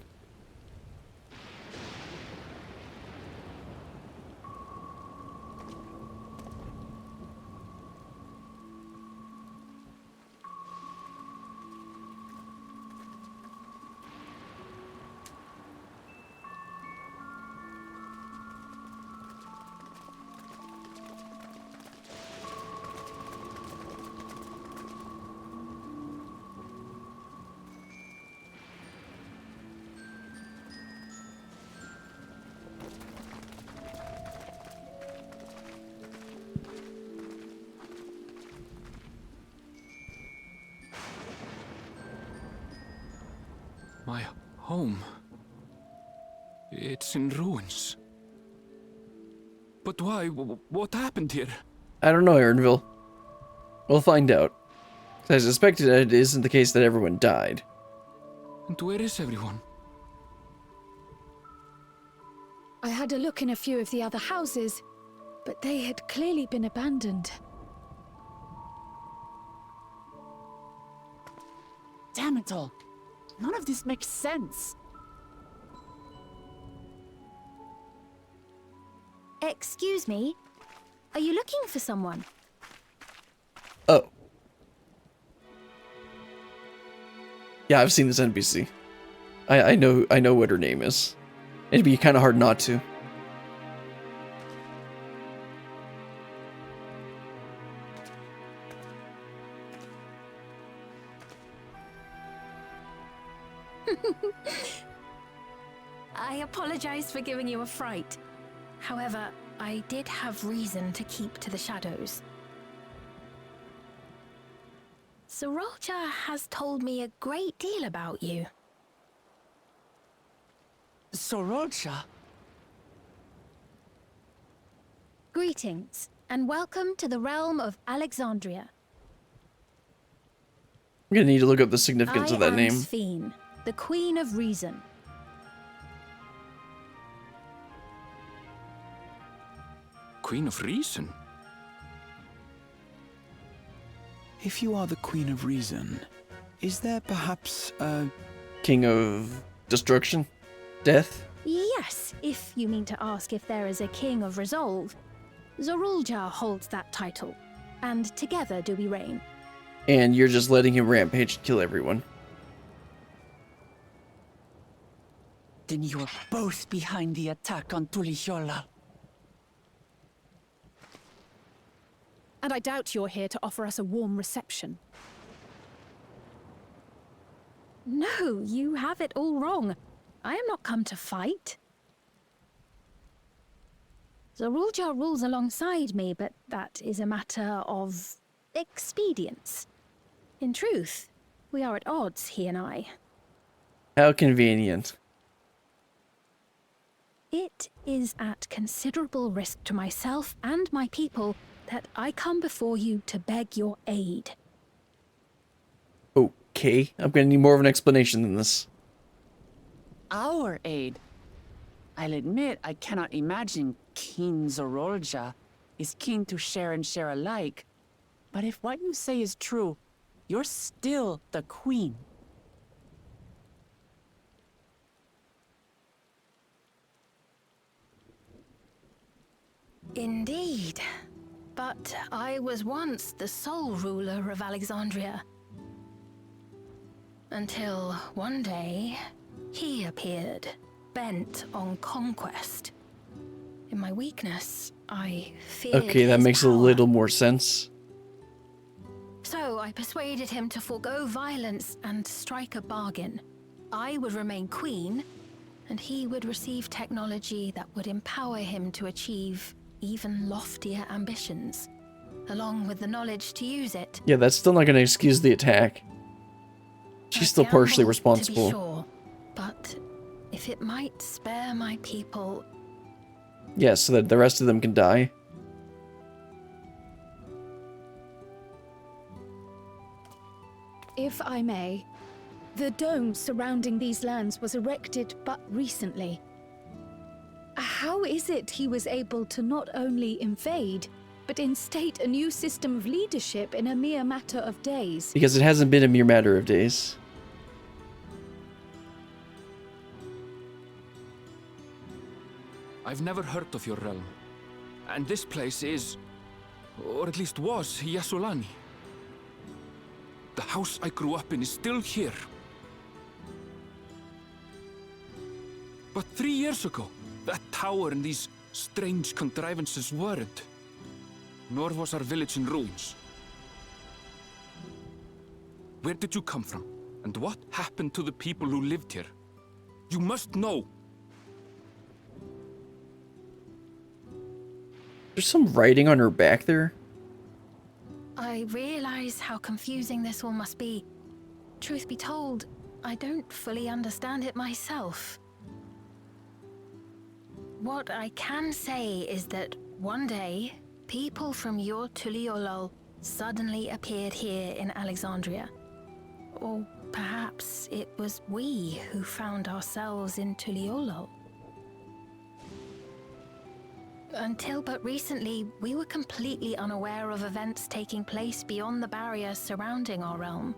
My home. It's in ruins. But why? What happened here? I don't know, Erenville. We'll find out. I suspected that it isn't the case that everyone died. And where is everyone? I had a look in a few of the other houses, but they had clearly been abandoned. Damn it all. None of this makes sense. Excuse me? Are you looking for someone? Oh. Yeah, I've seen this NPC. I know what her name is. It'd be kind of hard not to. I apologize for giving you a fright. However, I did have reason to keep to the shadows. Sorolja has told me a great deal about you. Sorolja? Greetings, and welcome to the realm of Alexandria. I'm gonna need to look up the significance of that name. I am Sphene, the Queen of Reason. Queen of Reason? If you are the Queen of Reason, is there perhaps a... King of Destruction? Death? Yes, if you mean to ask if there is a King of Resolve. Zorulja holds that title, and together do we reign. And you're just letting him rampage and kill everyone. Then you're both behind the attack on Tulishola. And I doubt you're here to offer us a warm reception. No, you have it all wrong. I am not come to fight. Zorulja rules alongside me, but that is a matter of expedience. In truth, we are at odds, he and I. How convenient. It is at considerable risk to myself and my people that I come before you to beg your aid. Okay, I'm gonna need more of an explanation than this. Our aid? I'll admit I cannot imagine King Zorolja is keen to share and share alike. But if what you say is true, you're still the queen. Indeed. But I was once the sole ruler of Alexandria. Until one day, he appeared, bent on conquest. In my weakness, I feared Okay, that his makes a power. little more sense. So I persuaded him to forego violence and strike a bargain. I would remain queen, and he would receive technology that would empower him to achieve even loftier ambitions, along with the knowledge to use it. Yeah, that's still not going to excuse the attack. She's A still partially gamble, responsible. to be sure, but if it might spare my people... Yeah, so that the rest of them can die. If I may, the dome surrounding these lands was erected but recently. How is it he was able to not only invade, but instate a new system of leadership in a mere matter of days? Because it hasn't been a mere matter of days. I've never heard of your realm. And this place is, or at least was, Yasolani. The house I grew up in is still here. But 3 years ago, that tower and these strange contrivances weren't. Nor was our village in ruins. Where did you come from? And what happened to the people who lived here? You must know! There's some writing on her back there. I realize how confusing this all must be. Truth be told, I don't fully understand it myself. What I can say is that one day, people from your Tuliolol suddenly appeared here in Alexandria. Or perhaps it was we who found ourselves in Tuliolol. Until but recently, we were completely unaware of events taking place beyond the barrier surrounding our realm.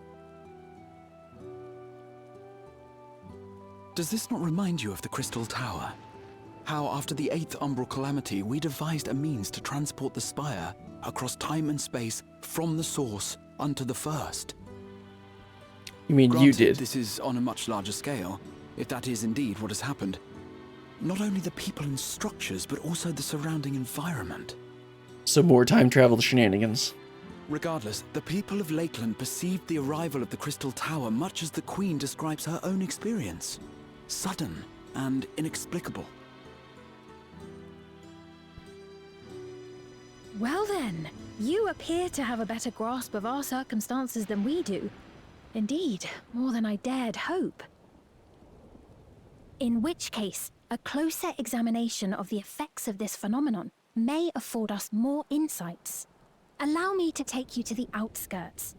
Does this not remind you of the Crystal Tower? How after the 8th Umbral Calamity, we devised a means to transport the Spire across time and space from the source unto the first. You mean Granted, you did? This is on a much larger scale, if that is indeed what has happened. Not only the people and structures, but also the surrounding environment. So more time travel shenanigans. Regardless, the people of Lakeland perceived the arrival of the Crystal Tower much as the Queen describes her own experience. Sudden and inexplicable. Well then, you appear to have a better grasp of our circumstances than we do. Indeed, more than I dared hope. In which case, a closer examination of the effects of this phenomenon may afford us more insights. Allow me to take you to the outskirts.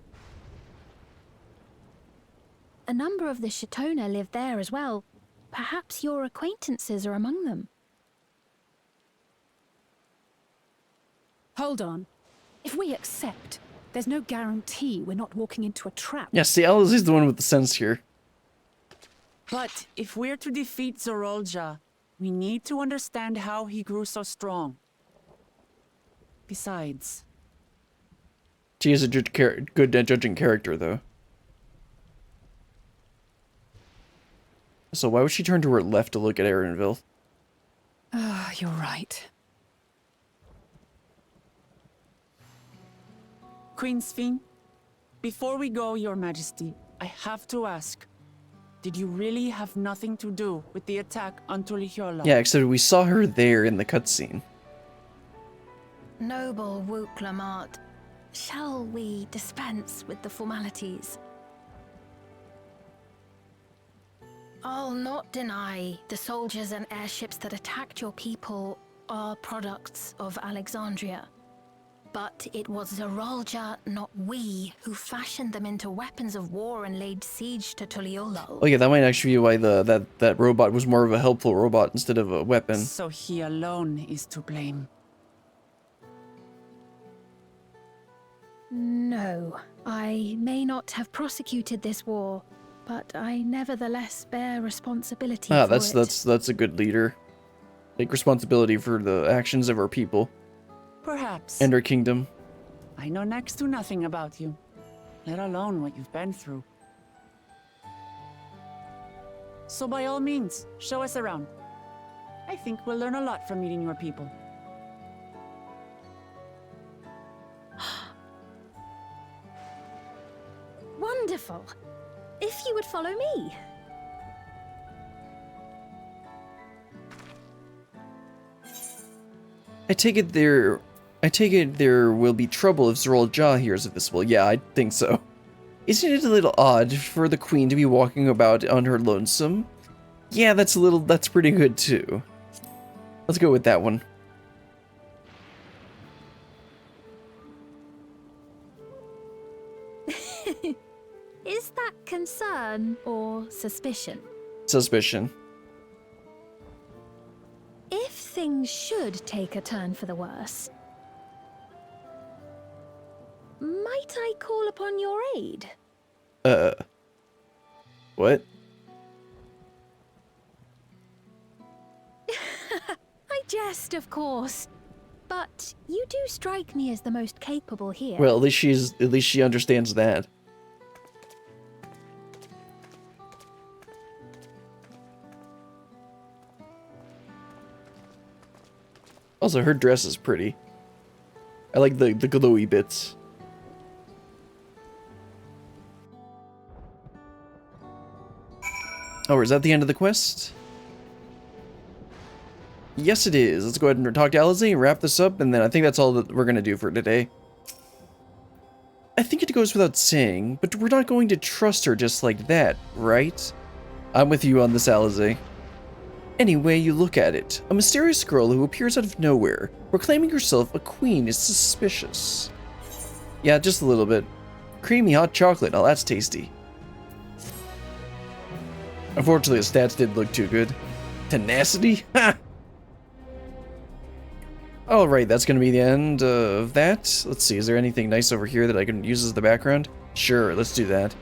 A number of the Shatona live there as well. Perhaps your acquaintances are among them. Hold on. If we accept, there's no guarantee we're not walking into a trap. Yeah, see, Alice is the one with the sense here. But if we're to defeat Zorolja, we need to understand how he grew so strong. Besides... She is a good at judging character, though. So why would she turn to her left to look at Aaronville? You're right. Queen Sphene, before we go, Your Majesty, I have to ask, did you really have nothing to do with the attack on Tulihiola? Yeah, except we saw her there in the cutscene. Noble Wook Lamart, shall we dispense with the formalities? I'll not deny the soldiers and airships that attacked your people are products of Alexandria. But it was Zorolja, not we, who fashioned them into weapons of war and laid siege to Tuliolol. Oh yeah, that might actually be why that robot was more of a helpful robot instead of a weapon. So he alone is to blame. No, I may not have prosecuted this war, but I nevertheless bear responsibility Ah, for it. that's a good leader. Take responsibility for the actions of our people. Perhaps. and her kingdom. I know next to nothing about you, let alone what you've been through. So by all means, show us around. I think we'll learn a lot from meeting your people. Wonderful. If you would follow me. I take it there will be trouble if Zoralja here is visible. Yeah, I think so. Isn't it a little odd for the queen to be walking about on her lonesome? Yeah, that's pretty good too. Let's go with that one. Is that concern or suspicion? Suspicion. If things should take a turn for the worse, might I call upon your aid? What? I jest, of course. But you do strike me as the most capable here. Well, at least she understands that. Also, her dress is pretty. I like the glowy bits. Oh, is that the end of the quest? Yes, it is. Let's go ahead and talk to Alizé, wrap this up, and then I think that's all that we're going to do for today. I think it goes without saying, but we're not going to trust her just like that, right? I'm with you on this, Alizé. Any way you look at it, a mysterious girl who appears out of nowhere, proclaiming herself a queen, is suspicious. Yeah, just a little bit. Creamy hot chocolate, now that's tasty. Unfortunately, the stats didn't look too good. Tenacity? Ha! Alright, that's gonna be the end of that. Let's see, is there anything nice over here that I can use as the background? Sure, let's do that.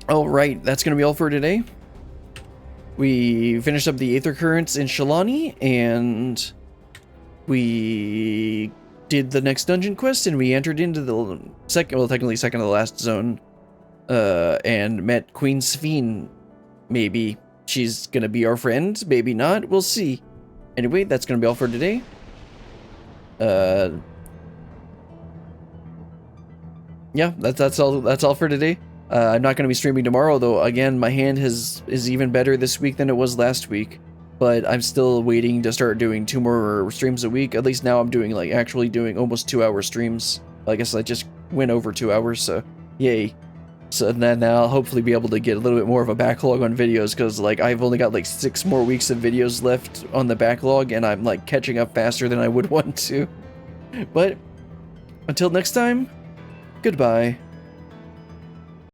Alright, that's gonna be all for today. We finished up the Aethercurrents in Shalani, and we did the next dungeon quest, and we entered into the second, well, technically second to the last zone, and met Queen Sphene. Maybe she's gonna be our friend, maybe not, we'll see. Anyway, that's gonna be all for today. Yeah, that's all for today. I'm not going to be streaming tomorrow, though. Again, my hand is even better this week than it was last week. But I'm still waiting to start doing 2 more streams a week. At least now I'm doing, like, actually doing almost 2-hour streams. I guess I just went over 2 hours, so yay. So then I'll hopefully be able to get a little bit more of a backlog on videos, because, like, I've only got, like, 6 more weeks of videos left on the backlog, and I'm, like, catching up faster than I would want to. But until next time, goodbye.